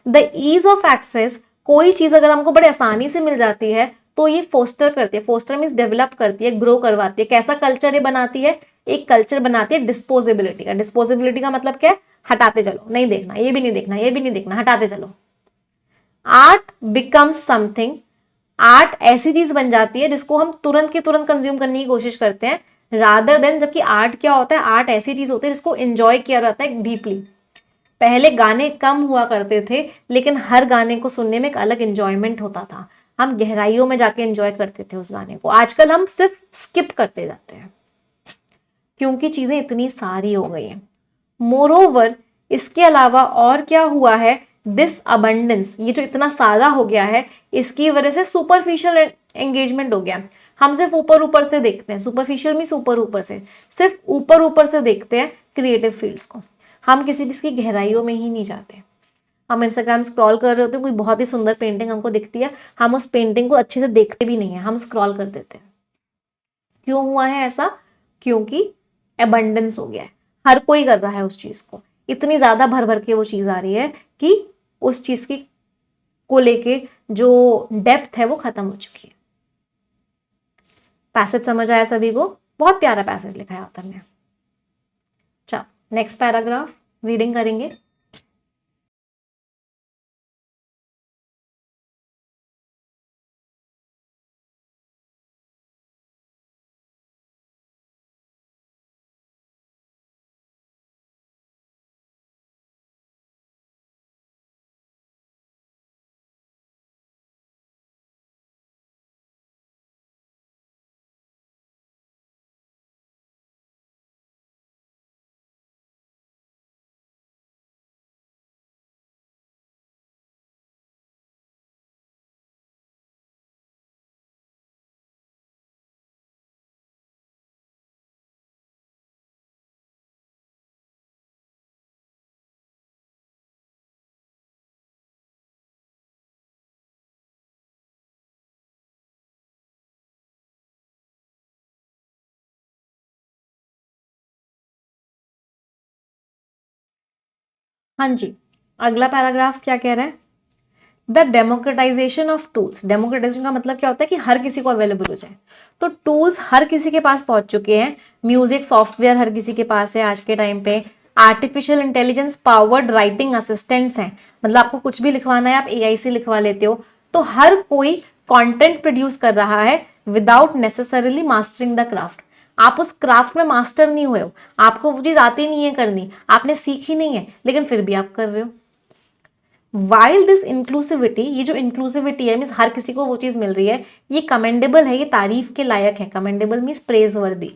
द ईज ऑफ एक्सेस, कोई चीज अगर हमको बड़े आसानी से मिल जाती है तो ये फोस्टर करती है, फोस्टर मीन्स डेवलप करती है, ग्रो करवाती है। कैसा कल्चर ये बनाती है? एक कल्चर बनाती है डिस्पोजेबिलिटी का। डिस्पोजेबिलिटी का मतलब क्या है? हटाते चलो, नहीं देखना, ये भी नहीं देखना, ये भी नहीं देखना, हटाते चलो। आर्ट बिकम्स समथिंग, आर्ट ऐसी चीज बन जाती है जिसको हम तुरंत के तुरंत कंज्यूम करने की कोशिश करते हैं, रादर देन, जबकि आर्ट क्या होता है? आर्ट ऐसी चीज होती है जिसको एंजॉय किया जाता है डीपली। पहले गाने कम हुआ करते थे, लेकिन हर गाने को सुनने में एक अलग एंजॉयमेंट होता था, हम गहराइयों में जाके एंजॉय करते थे उस गाने को। आजकल हम सिर्फ स्किप करते जाते हैं क्योंकि चीजें इतनी सारी हो गई हैं। मोरओवर, इसके अलावा और क्या हुआ है? दिस अबंडेंस, ये जो इतना सारा हो गया है, इसकी वजह से सुपरफिशियल एंगेजमेंट हो गया। हम सिर्फ ऊपर ऊपर से देखते हैं, सुपरफिशियल मींस ऊपर ऊपर से, सिर्फ ऊपर ऊपर से देखते हैं क्रिएटिव फील्ड्स को, हम किसी चीज की गहराइयों में ही नहीं जाते। हम इंस्टाग्राम स्क्रॉल कर रहे होते हैं, कोई बहुत ही सुंदर पेंटिंग हमको दिखती है, हम उस पेंटिंग को अच्छे से देखते भी नहीं है, हम स्क्रॉल कर देते हैं। क्यों हुआ है ऐसा? क्योंकि एबंडेंस हो गया है, हर कोई कर रहा है उस चीज को, इतनी ज्यादा भर भर के वो चीज आ रही है कि उस चीज की को लेके जो डेप्थ है वो खत्म हो चुकी है। पैसेज समझ आया सभी को? बहुत प्यारा पैसेज लिखा है ऑथर ने। चलो नेक्स्ट पैराग्राफ रीडिंग करेंगे। हाँ जी, अगला पैराग्राफ क्या कह रहा है? The democratisation of tools. Democratisation का मतलब क्या होता है कि हर किसी को अवेलेबल हो जाए, तो टूल्स हर किसी के पास पहुंच चुके हैं। म्यूजिक सॉफ्टवेयर हर किसी के पास है आज के टाइम पे। Artificial intelligence powered writing assistants हैं, मतलब आपको कुछ भी लिखवाना है आप एआई से लिखवा लेते हो। तो हर कोई कंटेंट प्रोड्यूस कर रहा है without necessarily mastering the craft. आप उस क्राफ्ट में मास्टर नहीं हुए हो, आपको वो चीज आती नहीं है करनी, आपने सीखी नहीं है, लेकिन फिर भी आप कर रहे हो। वाइल दिस इंक्लूसिविटी, ये जो इंक्लूसिविटी है मीन्स हर किसी को वो चीज मिल रही है, ये कमेंडेबल है, ये तारीफ के लायक है। कमेंडेबल मीन्स प्रेज वर्दी।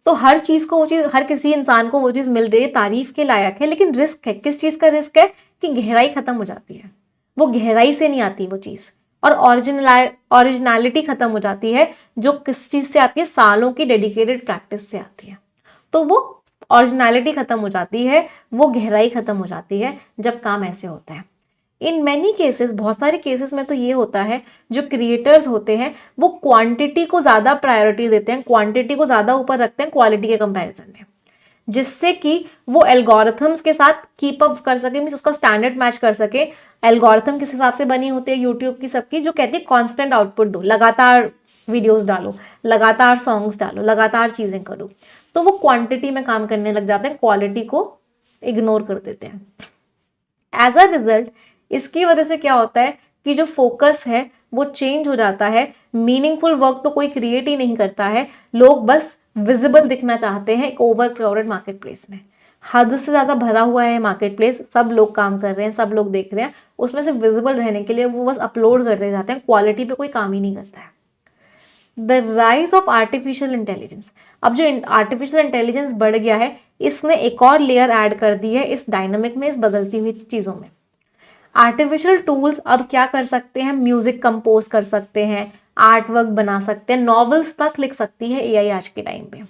तो हर चीज को वो चीज, हर किसी इंसान को वो चीज मिल रही है, तारीफ के लायक है, लेकिन रिस्क है। किस चीज का रिस्क है? कि गहराई खत्म हो जाती है, वो गहराई से नहीं आती वो चीज, और ओरिजिनलिटी खत्म हो जाती है, जो किस चीज से आती है? सालों की डेडिकेटेड प्रैक्टिस से आती है। तो वो ओरिजिनलिटी खत्म हो जाती है, वो गहराई खत्म हो जाती है जब काम ऐसे होता है। इन मैनी केसेस, बहुत सारे केसेस में तो ये होता है, जो क्रिएटर्स होते हैं वो क्वांटिटी को ज्यादा प्रायोरिटी देते हैं, क्वांटिटी को ज्यादा ऊपर रखते हैं क्वालिटी के कंपैरिजन में, जिससे कि वो एल्गोरिथम्स के साथ कीप अप कर सके, मींस उसका स्टैंडर्ड मैच कर सके। एल्गोरिथम किस हिसाब से बनी होती है यूट्यूब की सबकी, जो कहती है कांस्टेंट आउटपुट दो, लगातार वीडियोस डालो, लगातार सॉन्ग्स डालो, लगातार चीजें करो, तो वो क्वांटिटी में काम करने लग जाते हैं, क्वालिटी को इग्नोर कर देते हैं। एज अ रिजल्ट इसकी वजह से क्या होता है कि जो फोकस है वो चेंज हो जाता है। मीनिंगफुल वर्क तो कोई क्रिएट ही नहीं करता है, लोग बस विजिबल दिखना चाहते हैं एक ओवर क्राउडेड मार्केट प्लेस में। हद से ज्यादा भरा हुआ है मार्केट प्लेस, सब लोग काम कर रहे हैं, सब लोग देख रहे हैं, उसमें से विजिबल रहने के लिए वो बस अपलोड करते जाते हैं, क्वालिटी पे कोई काम ही नहीं करता है। The rise of artificial intelligence, अब जो आर्टिफिशियल इंटेलिजेंस बढ़ गया है, इसने एक और लेयर ऐड कर दी है इस डायनामिक में, इस बदलती हुई चीजों में। आर्टिफिशियल टूल्स अब क्या कर सकते हैं? म्यूजिक कंपोज कर सकते हैं, आर्ट वर्क बना सकते हैं, नॉवेल्स तक लिख सकती है एआई आज के टाइम पे।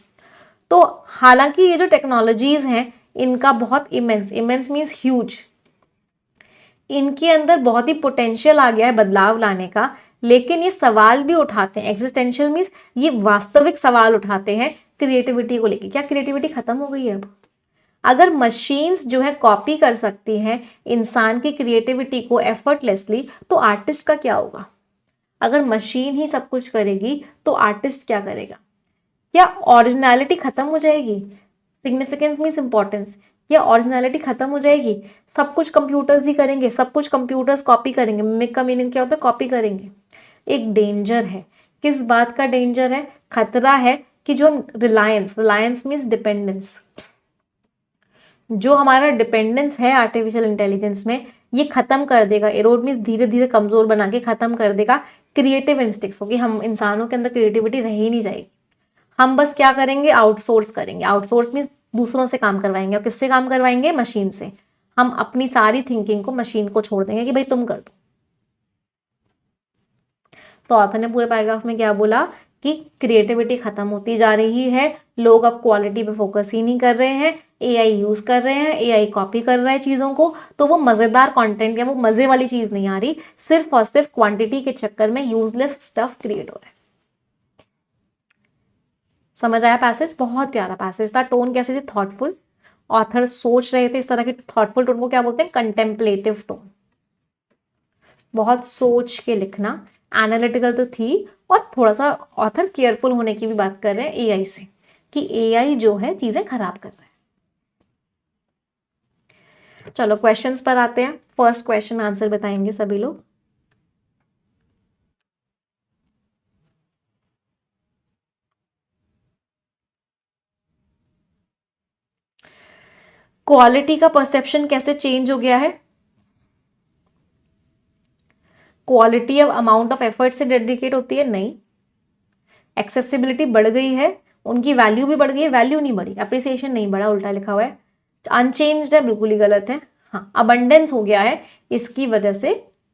तो हालांकि ये जो टेक्नोलॉजीज हैं इनका बहुत इमेंस, इमेंस मीन्स ह्यूज, इनके अंदर बहुत ही पोटेंशियल आ गया है बदलाव लाने का, लेकिन ये सवाल भी उठाते हैं, एग्जिस्टेंशियल मीन्स ये वास्तविक सवाल उठाते हैं क्रिएटिविटी को लेके। क्या क्रिएटिविटी खत्म हो गई है अब? अगर मशीन्स जो है कॉपी कर सकती हैं इंसान की क्रिएटिविटी को एफर्टलेसली, तो आर्टिस्ट का क्या होगा? अगर मशीन ही सब कुछ करेगी तो आर्टिस्ट क्या करेगा? क्या ओरिजिनलिटी खत्म हो जाएगी? सिग्निफिकेंस मीन्स इंपॉर्टेंस, क्या ओरिजिनलिटी खत्म हो जाएगी? सब कुछ कंप्यूटर्स ही करेंगे, सब कुछ कंप्यूटर्स कॉपी करेंगे। मिमिक का मीनिंग क्या होता है? कॉपी करेंगे। एक डेंजर है, किस बात का डेंजर है? खतरा है कि जो रिलायंस, रिलायंस मीन्स डिपेंडेंस, जो हमारा डिपेंडेंस है आर्टिफिशियल इंटेलिजेंस में, ये खत्म कर देगा। एरोड मीन्स धीरे धीरे कमजोर बना के खत्म कर देगा क्रिएटिव इंस्टिक्ट्स को, कि हम इंसानों के अंदर क्रिएटिविटी रह ही नहीं जाएगी। हम बस क्या करेंगे? आउटसोर्स करेंगे। आउटसोर्स मीन्स दूसरों से काम करवाएंगे, और किससे काम करवाएंगे? मशीन से। हम अपनी सारी थिंकिंग को मशीन को छोड़ देंगे कि भाई तुम कर दो। तो ऑथर ने पूरे पैराग्राफ में क्या बोला कि क्रिएटिविटी खत्म होती जा रही है, लोग अब क्वालिटी पे फोकस ही नहीं कर रहे हैं, एआई यूज कर रहे हैं, एआई कॉपी कर रहा है चीजों को, तो वो मजेदार कंटेंट या वो मजे वाली चीज नहीं आ रही, सिर्फ और सिर्फ क्वांटिटी के चक्कर में यूजलेस स्टफ क्रिएट हो रहा है। समझ आया पैसेज? बहुत प्यारा पैसेज था। टोन कैसी थी? थॉटफुल। ऑथर सोच रहे थे, इस तरह की थॉटफुल टोन को क्या बोलते हैं? Contemplative tone. बहुत सोच के लिखना, एनालिटिकल तो थी, और थोड़ा सा ऑथर केयरफुल होने की भी बात कर रहे हैं एआई से, कि एआई जो है चीजें खराब कर रहा है। चलो क्वेश्चंस पर आते हैं। फर्स्ट क्वेश्चन आंसर बताएंगे सभी लोग। क्वालिटी का परसेप्शन कैसे चेंज हो गया है? क्वालिटी अब अमाउंट ऑफ एफर्ट से डेडिकेट होती है? नहीं। एक्सेसिबिलिटी बढ़ गई है, उनकी वैल्यू भी बढ़ गई है, वैल्यू नहीं बढ़ी, अप्रिसिएशन नहीं बढ़ा, उल्टा लिखा हुआ है। अनचेंज्ड है, बिल्कुल ही गलत है। हाँ, अबंडेंस हो गया है, इसकी वजह से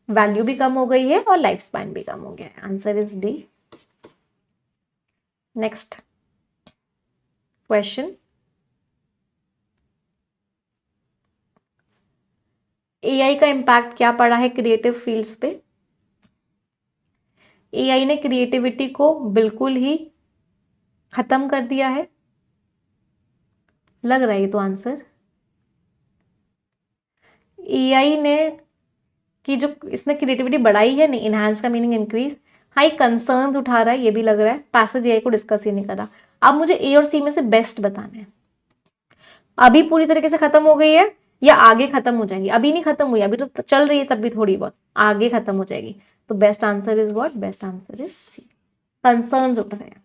वैल्यू भी कम हो गई है और लाइफ स्पैन भी कम हो गया है। Answer is D. Next question, AI का इंपैक्ट क्या पड़ा है क्रिएटिव फील्ड्स पे? एआई ने क्रिएटिविटी को बिल्कुल ही खत्म कर दिया है, लग रहा है ये तो आंसर। एआई ने कि जो इसने क्रिएटिविटी बढ़ाई है, नहीं, इनहांस का मीनिंग इंक्रीज। हाई कंसर्न्स उठा रहा है, ये भी लग रहा है। पैसेज एआई को डिस्कस ही नहीं करा। अब मुझे ए और सी में से बेस्ट बताना है। अभी पूरी तरीके से खत्म हो गई है, या आगे खत्म हो जाएंगी, अभी नहीं खत्म हुई, अभी तो चल रही है तब भी थोड़ी बहुत, आगे खत्म हो जाएगी। तो best answer is what, best answer is C, concerns उठ रहे हैं।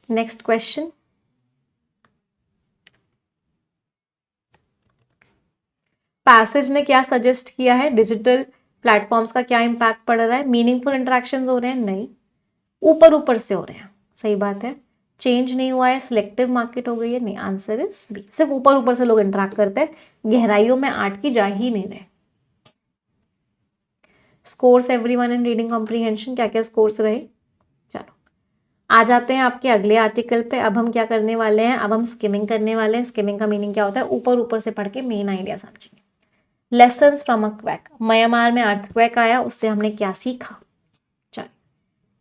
नेक्स्ट क्वेश्चन, पैसेज ने क्या सजेस्ट किया है, डिजिटल प्लेटफॉर्म्स का क्या इंपैक्ट पड़ रहा है, मीनिंगफुल इंटरेक्शंस हो रहे हैं, नहीं, ऊपर ऊपर से हो रहे हैं, सही बात है। चेंज नहीं हुआ है, सिलेक्टिव मार्केट हो गई है, नहीं, आंसर इज बी, सिर्फ ऊपर ऊपर से लोग इंटरेक्ट करते हैं, गहराइयों में आर्ट की जा ही नहीं रहे। Scores everyone in reading comprehension, क्या क्या स्कोर्स रहे, चलो आ जाते हैं आपके अगले आर्टिकल पे। अब हम क्या करने वाले हैं, अब हम स्किमिंग करने वाले हैं। स्किमिंग का मीनिंग क्या होता है, ऊपर ऊपर से पढ़ के मेन आइडिया समझेंगे। Lessons from a quack, Myanmar में अर्थक्वेक आया, उससे हमने क्या सीखा, चलो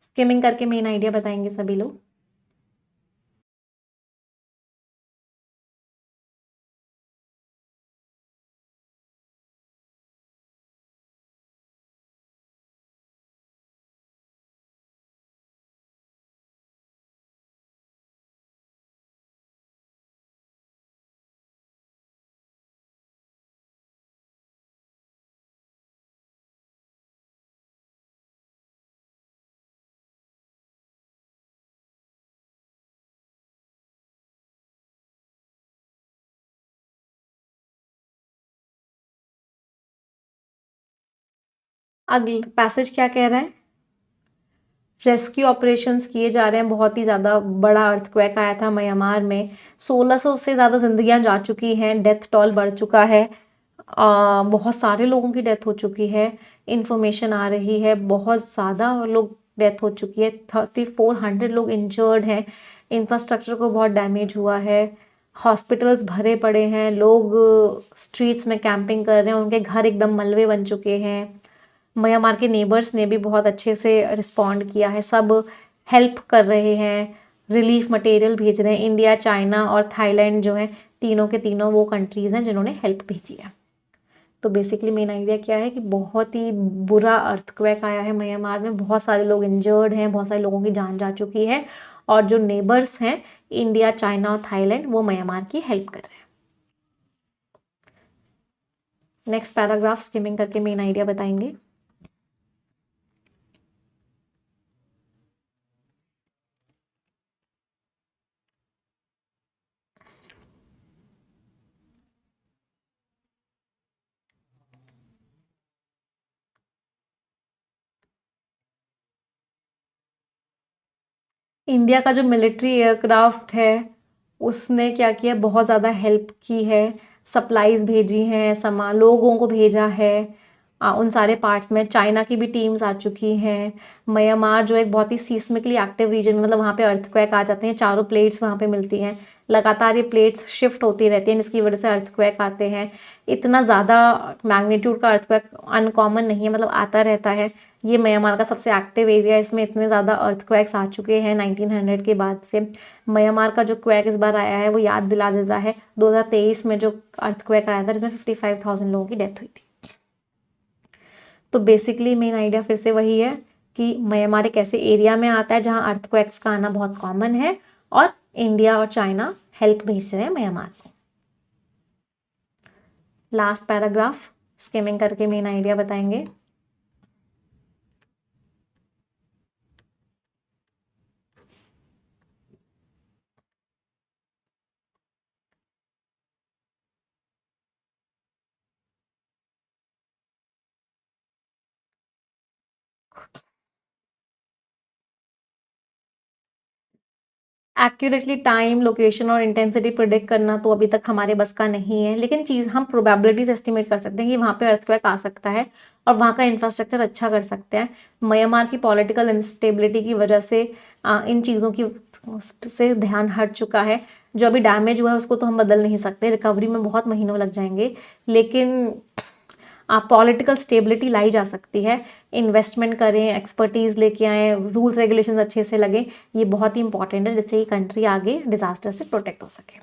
स्किमिंग करके मेन आइडिया बताएंगे सभी लोग। अगले पैसेज क्या कह रहा है, रेस्क्यू ऑपरेशंस किए जा रहे हैं, बहुत ही ज़्यादा बड़ा अर्थक्वेक आया था म्यांमार में, 1600 से ज़्यादा जिंदगियां जा चुकी हैं, डेथ टॉल बढ़ चुका है, बहुत सारे लोगों की डेथ हो चुकी है, इंफॉर्मेशन आ रही है बहुत ज़्यादा लोग डेथ हो चुकी है, 3400 लोग इंजर्ड हैं, इंफ्रास्ट्रक्चर को बहुत डैमेज हुआ है, हॉस्पिटल्स भरे पड़े हैं, लोग स्ट्रीट्स में कैंपिंग कर रहे हैं, उनके घर एकदम मलबे बन चुके हैं। म्यांमार के नेबर्स ने भी बहुत अच्छे से रिस्पॉन्ड किया है, सब हेल्प कर रहे हैं, रिलीफ मटेरियल भेज रहे हैं। इंडिया, चाइना और थाईलैंड जो है, तीनों के तीनों वो कंट्रीज़ हैं जिन्होंने हेल्प भेजी है। तो बेसिकली मेन आइडिया क्या है कि बहुत ही बुरा अर्थक्वेक आया है म्यांमार में, बहुत सारे लोग इंजर्ड हैं, बहुत सारे लोगों की जान जा चुकी है, और जो नेबर्स हैं इंडिया, चाइना और थाईलैंड, वो म्यांमार की हेल्प कर रहे हैं। नेक्स्ट पैराग्राफ स्किमिंग करके मेन आइडिया बताएंगे। इंडिया का जो मिलिट्री एयरक्राफ्ट है उसने क्या किया, बहुत ज़्यादा हेल्प की है, सप्लाईज भेजी हैं, सामान लोगों को भेजा है, उन सारे पार्ट्स में। चाइना की भी टीम्स आ चुकी हैं। म्यांमार जो एक बहुत ही सीस्मिकली एक्टिव रीजन, मतलब वहाँ पे अर्थक्वेक आ जाते हैं, चारों प्लेट्स वहाँ पे मिलती हैं, लगातार ये प्लेट्स शिफ्ट होती रहती हैं, जिसकी वजह से अर्थक्वेक आते हैं। इतना ज़्यादा मैग्नीट्यूड का अर्थक्वेक अनकॉमन नहीं है, मतलब आता रहता है। ये म्यांमार का सबसे एक्टिव एरिया है, इसमें इतने ज़्यादा अर्थक्वेक्स आ चुके हैं 1900 के बाद से। म्यांमार का जो क्वेक इस बार आया है वो याद दिला देता है 2023 में जो अर्थक्वेक आया था, जिसमें 55,000 लोगों की डेथ हुई थी। तो बेसिकली मेन आइडिया फिर से वही है कि म्यांमार एक ऐसे एरिया में आता है जहां अर्थक्वेक्स का आना बहुत कॉमन है, और इंडिया और चाइना हेल्प भेज रहे हैं म्यांमार को। लास्ट पैराग्राफ स्किमिंग करके मेन आइडिया बताएंगे। एक्यूरेटली टाइम, लोकेशन और इंटेंसिटी प्रिडिक्ट करना तो अभी तक हमारे बस का नहीं है, लेकिन चीज़ हम प्रोबेबिलिटीज एस्टिमेट कर सकते हैं कि वहाँ पे अर्थक्वेक आ सकता है और वहाँ का इंफ्रास्ट्रक्चर अच्छा कर सकते हैं। म्यांमार की पॉलिटिकल इंस्टेबिलिटी की वजह से इन चीज़ों की से ध्यान हट चुका है। जो अभी डैमेज हुआ है उसको तो हम बदल नहीं सकते, रिकवरी में बहुत महीनों लग जाएंगे, लेकिन पॉलिटिकल स्टेबिलिटी लाई जा सकती है। इन्वेस्टमेंट करें, एक्सपर्टीज़ लेके आएँ, रूल्स रेगुलेशंस अच्छे से लगे, ये बहुत ही इंपॉर्टेंट है, जिससे ये कंट्री आगे डिजास्टर से प्रोटेक्ट हो सके।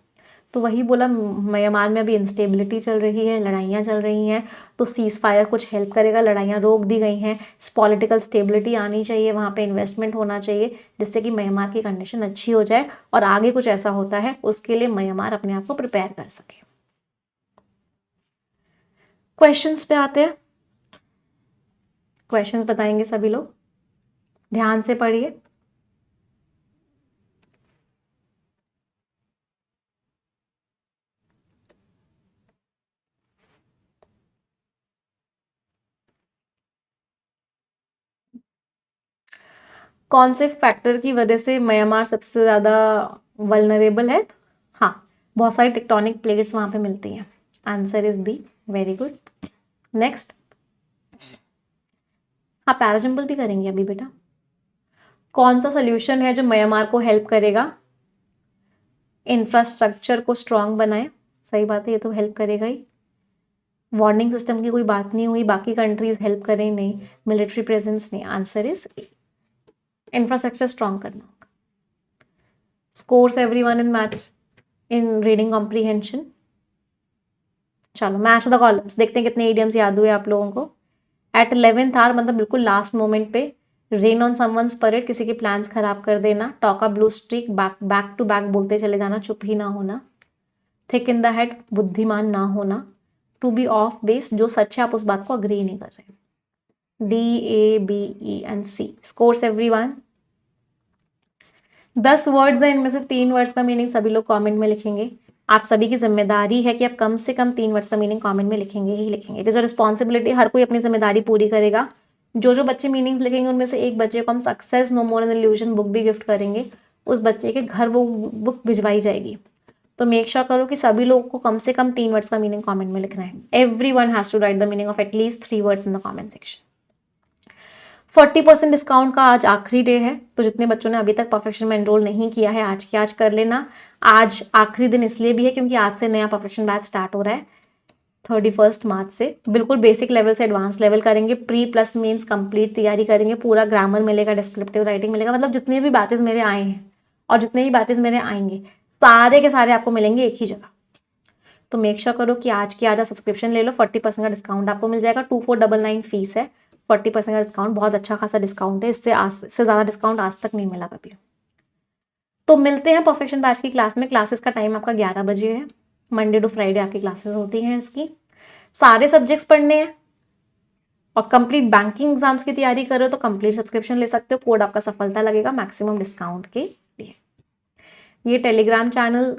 तो वही बोला, म्यांमार में अभी इंस्टेबिलिटी चल रही है, लड़ाइयाँ चल रही हैं, तो सीज फायर कुछ हेल्प करेगा, लड़ाइयाँ रोक दी गई हैं, पॉलिटिकल स्टेबिलिटी आनी चाहिए, वहाँ पे इन्वेस्टमेंट होना चाहिए, जिससे कि म्यांमार की कंडीशन अच्छी हो जाए और आगे कुछ ऐसा होता है उसके लिए म्यांमार अपने आप को प्रिपेयर कर सके। क्वेश्चंस पे आते हैं। क्वेश्चंस बताएंगे सभी लोग, ध्यान से पढ़िए। कौन से फैक्टर की वजह से म्यांमार सबसे ज्यादा वल्नरेबल है? हाँ, बहुत सारी टेक्टोनिक प्लेट्स वहां पे मिलती हैं। Answer is B, very good. Next, हाँ पैराजंबल भी करेंगे अभी बेटा। कौन सा सोल्यूशन है जो म्यांमार को हेल्प करेगा इंफ्रास्ट्रक्चर को स्ट्रांग बनाए? सही बात है, ये तो हेल्प करेगा ही। वार्निंग सिस्टम की कोई बात नहीं हुई, बाकी कंट्रीज हेल्प करें नहीं, मिलिट्री प्रेजेंस नहीं। आंसर इज इंफ्रास्ट्रक्चर स्ट्रांग करना होगा। Scores everyone in match in reading comprehension. चलो मैच द कॉलम्स, देखते हैं कितने इडियम्स याद हुए आप लोगों को। एट 11th आवर मतलब बिल्कुल लास्ट मोमेंट पे। रेन ऑन समवन्स परेड, किसी के प्लान्स खराब कर देना। Talk a blue streak, back to back बोलते चले जाना, चुप ही ना होना। थिक इन द हेड, बुद्धिमान ना होना। टू बी ऑफ बेस, जो सच है आप उस बात को अग्री ही नहीं कर रहे। DABENC। Scores everyone. 10 वर्ड्स हैं, इनमें से 3 वर्ड्स का मीनिंग सभी लोग कमेंट में लिखेंगे। आप सभी की जिम्मेदारी है कि आप कम से कम 3 वर्ड्स का मीनिंग कमेंट में लिखेंगे ही लिखेंगे। इट इज अ रिस्पॉन्सिबिलिटी, हर कोई अपनी जिम्मेदारी पूरी करेगा। जो जो बच्चे मीनिंग्स लिखेंगे उनमें से एक बच्चे को हम success no more an illusion book भी गिफ्ट करेंगे। उस बच्चे के घर वो बुक भिजवाई जाएगी। तो मेक श्योर करो कि सभी लोगों को कम से कम 3 वर्ड्स का मीनिंग कमेंट में लिखना है। Everyone has to write the meaning of at least 3 words in the comment section. 40% discount का आज आखिरी डे है, तो जितने बच्चों ने अभी तक परफेक्शन में एनरोल नहीं किया है आज के आज कर लेना। आज आखिरी दिन इसलिए भी है क्योंकि आज से नया परफेक्शन बैच स्टार्ट हो रहा है 31 मार्च से। बिल्कुल बेसिक लेवल से एडवांस लेवल करेंगे, प्री प्लस मीन्स कंप्लीट तैयारी करेंगे। पूरा ग्रामर मिलेगा, डिस्क्रिप्टिव राइटिंग मिलेगा, मतलब जितने भी बैचेस मेरे आए हैं और जितने भी बैचेस मेरे आएंगे सारे के सारे आपको मिलेंगे एक ही जगह। तो मेक श्योर करो कि आज की आज आप सब्सक्रिप्शन ले लो, 40% का डिस्काउंट आपको मिल जाएगा। 2499 फीस है, 40% का डिस्काउंट बहुत अच्छा खासा डिस्काउंट है। इससे ज़्यादा डिस्काउंट आज तक नहीं मिला कभी। तो मिलते हैं परफेक्शन बैच की क्लास में। क्लासेस का टाइम आपका 11 बजे है। मंडे टू फ्राइडे आपकी क्लासेस होती हैं इसकी। सारे सब्जेक्ट्स पढ़ने हैं और कंप्लीट बैंकिंग एग्जाम्स की तैयारी करो तो कंप्लीट सब्सक्रिप्शन ले सकते हो। कोड आपका सफलता लगेगा मैक्सिमम डिस्काउंट के लिए। ये टेलीग्राम चैनल,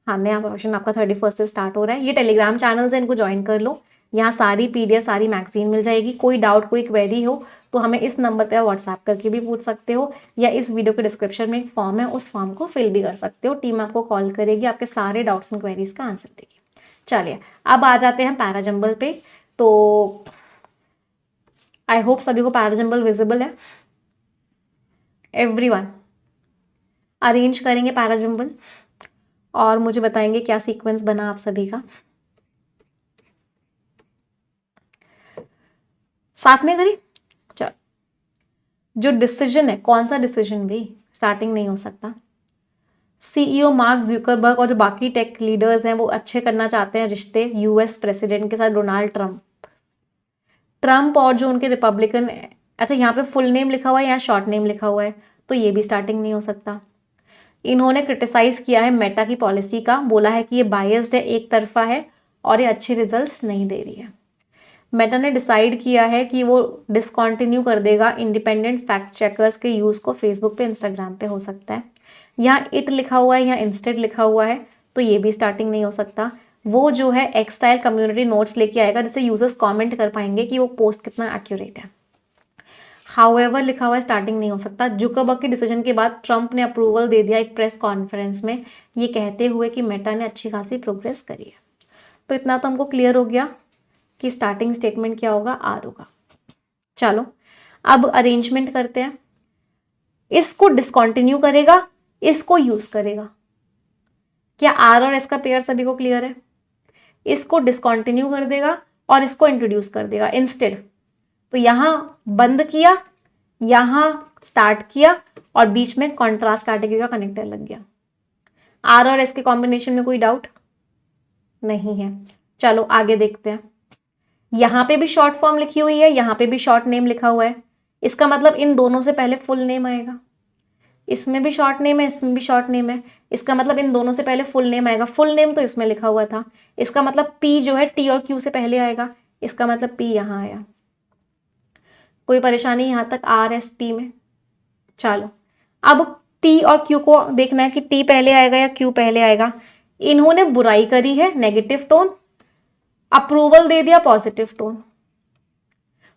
हाँ नया परफेक्शन आपका 31 से स्टार्ट हो रहा है। ये टेलीग्राम चैनल है, इनको ज्वाइन कर लो। यहाँ सारी PDF सारी मैगजीन मिल जाएगी। कोई डाउट कोई क्वेरी हो तो हमें इस नंबर पर व्हाट्सएप करके भी पूछ सकते हो, या इस वीडियो के डिस्क्रिप्शन में एक फॉर्म है उस फॉर्म को फिल भी कर सकते हो। टीम आपको कॉल करेगी, आपके सारे डाउट्स एंड क्वेरीज का आंसर देगी। चलिए अब आ जाते हैं पैराजंबल पे। तो आई होप सभी को पैराजंबल विजिबल है। एवरीवन अरेंज करेंगे पैराजंबल और मुझे बताएंगे क्या सीक्वेंस बना आप सभी का। साथ में करिए। चलो, जो डिसीजन है, कौन सा डिसीजन भी स्टार्टिंग नहीं हो सकता। CEO मार्क ज़ुकरबर्ग और जो बाकी टेक लीडर्स हैं वो अच्छे करना चाहते हैं रिश्ते US प्रेसिडेंट के साथ, डोनाल्ड ट्रम्प और जो उनके रिपब्लिकन। अच्छा यहाँ पे फुल नेम लिखा हुआ है, यहाँ शॉर्ट नेम लिखा हुआ है, तो ये भी स्टार्टिंग नहीं हो सकता। इन्होंने क्रिटिसाइज किया है मेटा की पॉलिसी का, बोला है कि ये बायस्ड है, एक तरफा है और ये अच्छे रिजल्ट्स नहीं दे रही है। मेटा ने डिसाइड किया है कि वो डिसकंटिन्यू कर देगा इंडिपेंडेंट फैक्ट चेकर्स के यूज़ को फेसबुक पे, इंस्टाग्राम पे हो सकता है। यहाँ इट लिखा हुआ है, यहाँ इंस्टेड लिखा हुआ है, तो ये भी स्टार्टिंग नहीं हो सकता। वो जो है एक्सटाइल कम्युनिटी नोट्स लेके आएगा जिससे यूजर्स कमेंट कर पाएंगे कि वो पोस्ट कितना एक्यूरेट है। हाउएवर लिखा हुआ है, स्टार्टिंग नहीं हो सकता। जुकरबर्ग के डिसीजन के बाद ट्रंप ने अप्रूवल दे दिया एक प्रेस कॉन्फ्रेंस में, ये कहते हुए कि मेटा ने अच्छी खासी प्रोग्रेस करी है। तो इतना तो हमको क्लियर हो गया कि स्टार्टिंग स्टेटमेंट क्या होगा, आर होगा। चलो अब अरेंजमेंट करते हैं। इसको डिसकंटिन्यू करेगा, इसको यूज करेगा। क्या आर और एस का पेयर सभी को क्लियर है? इसको डिसकंटिन्यू कर देगा और इसको इंट्रोड्यूस कर देगा इंस्टेड। तो यहां बंद किया, यहां स्टार्ट किया और बीच में कॉन्ट्रास्ट कैटेगरी का कनेक्टर लग गया। आर और एस के कॉम्बिनेशन में कोई डाउट नहीं है। चलो आगे देखते हैं। यहां पे भी शॉर्ट फॉर्म लिखी हुई है, यहां पे भी शॉर्ट नेम लिखा हुआ है। इसका मतलब इन दोनों से पहले फुल नेम आएगा। इसमें भी शॉर्ट नेम है, इसमें भी शॉर्ट नेम है। इसका मतलब इन दोनों से पहले फुल नेम आएगा। फुल नेम तो इसमें लिखा हुआ था, इसका मतलब P जो है T और Q से पहले आएगा। इसका मतलब P यहाँ आया। कोई परेशानी यहाँ तक RSP में? चलो अब T और Q को देखना है कि T पहले आएगा या Q पहले आएगा। इन्होंने बुराई करी है, नेगेटिव टोन, अप्रूवल दे दिया, पॉजिटिव टोन।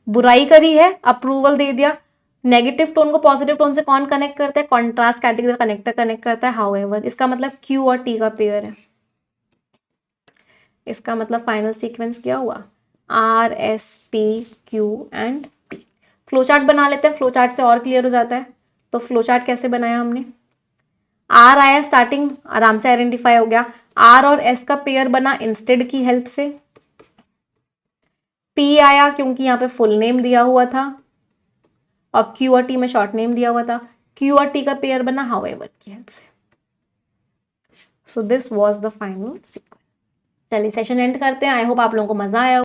बुराई करी है, अप्रूवल दे दिया। नेगेटिव टोन को पॉजिटिव टोन से कौन कनेक्ट करता है? कॉन्ट्रास्ट कैटेगरी कनेक्टर कनेक्ट करता है। हाउएवर इसका मतलब Q और T का पेयर है। इसका मतलब फाइनल सीक्वेंस क्या हुआ? RSPQ and T। फ्लोचार्ट बना लेते हैं, फ्लोचार्ट से और क्लियर हो जाता है। तो फ्लोचार्ट कैसे बनाया हमने? R आया स्टार्टिंग, आराम से आइडेंटिफाई हो गया। R और S का पेयर बना इंस्टेड की हेल्प से। P आया क्योंकि यहाँ पे फुल नेम दिया हुआ था और Q और T में शॉर्ट नेम दिया हुआ था। Q और T का पेयर बना हाउएवर की हेल्प से। So this was the final sequence. चलिए सेशन एंड करते हैं। आई होप आप लोगों को मजा आया।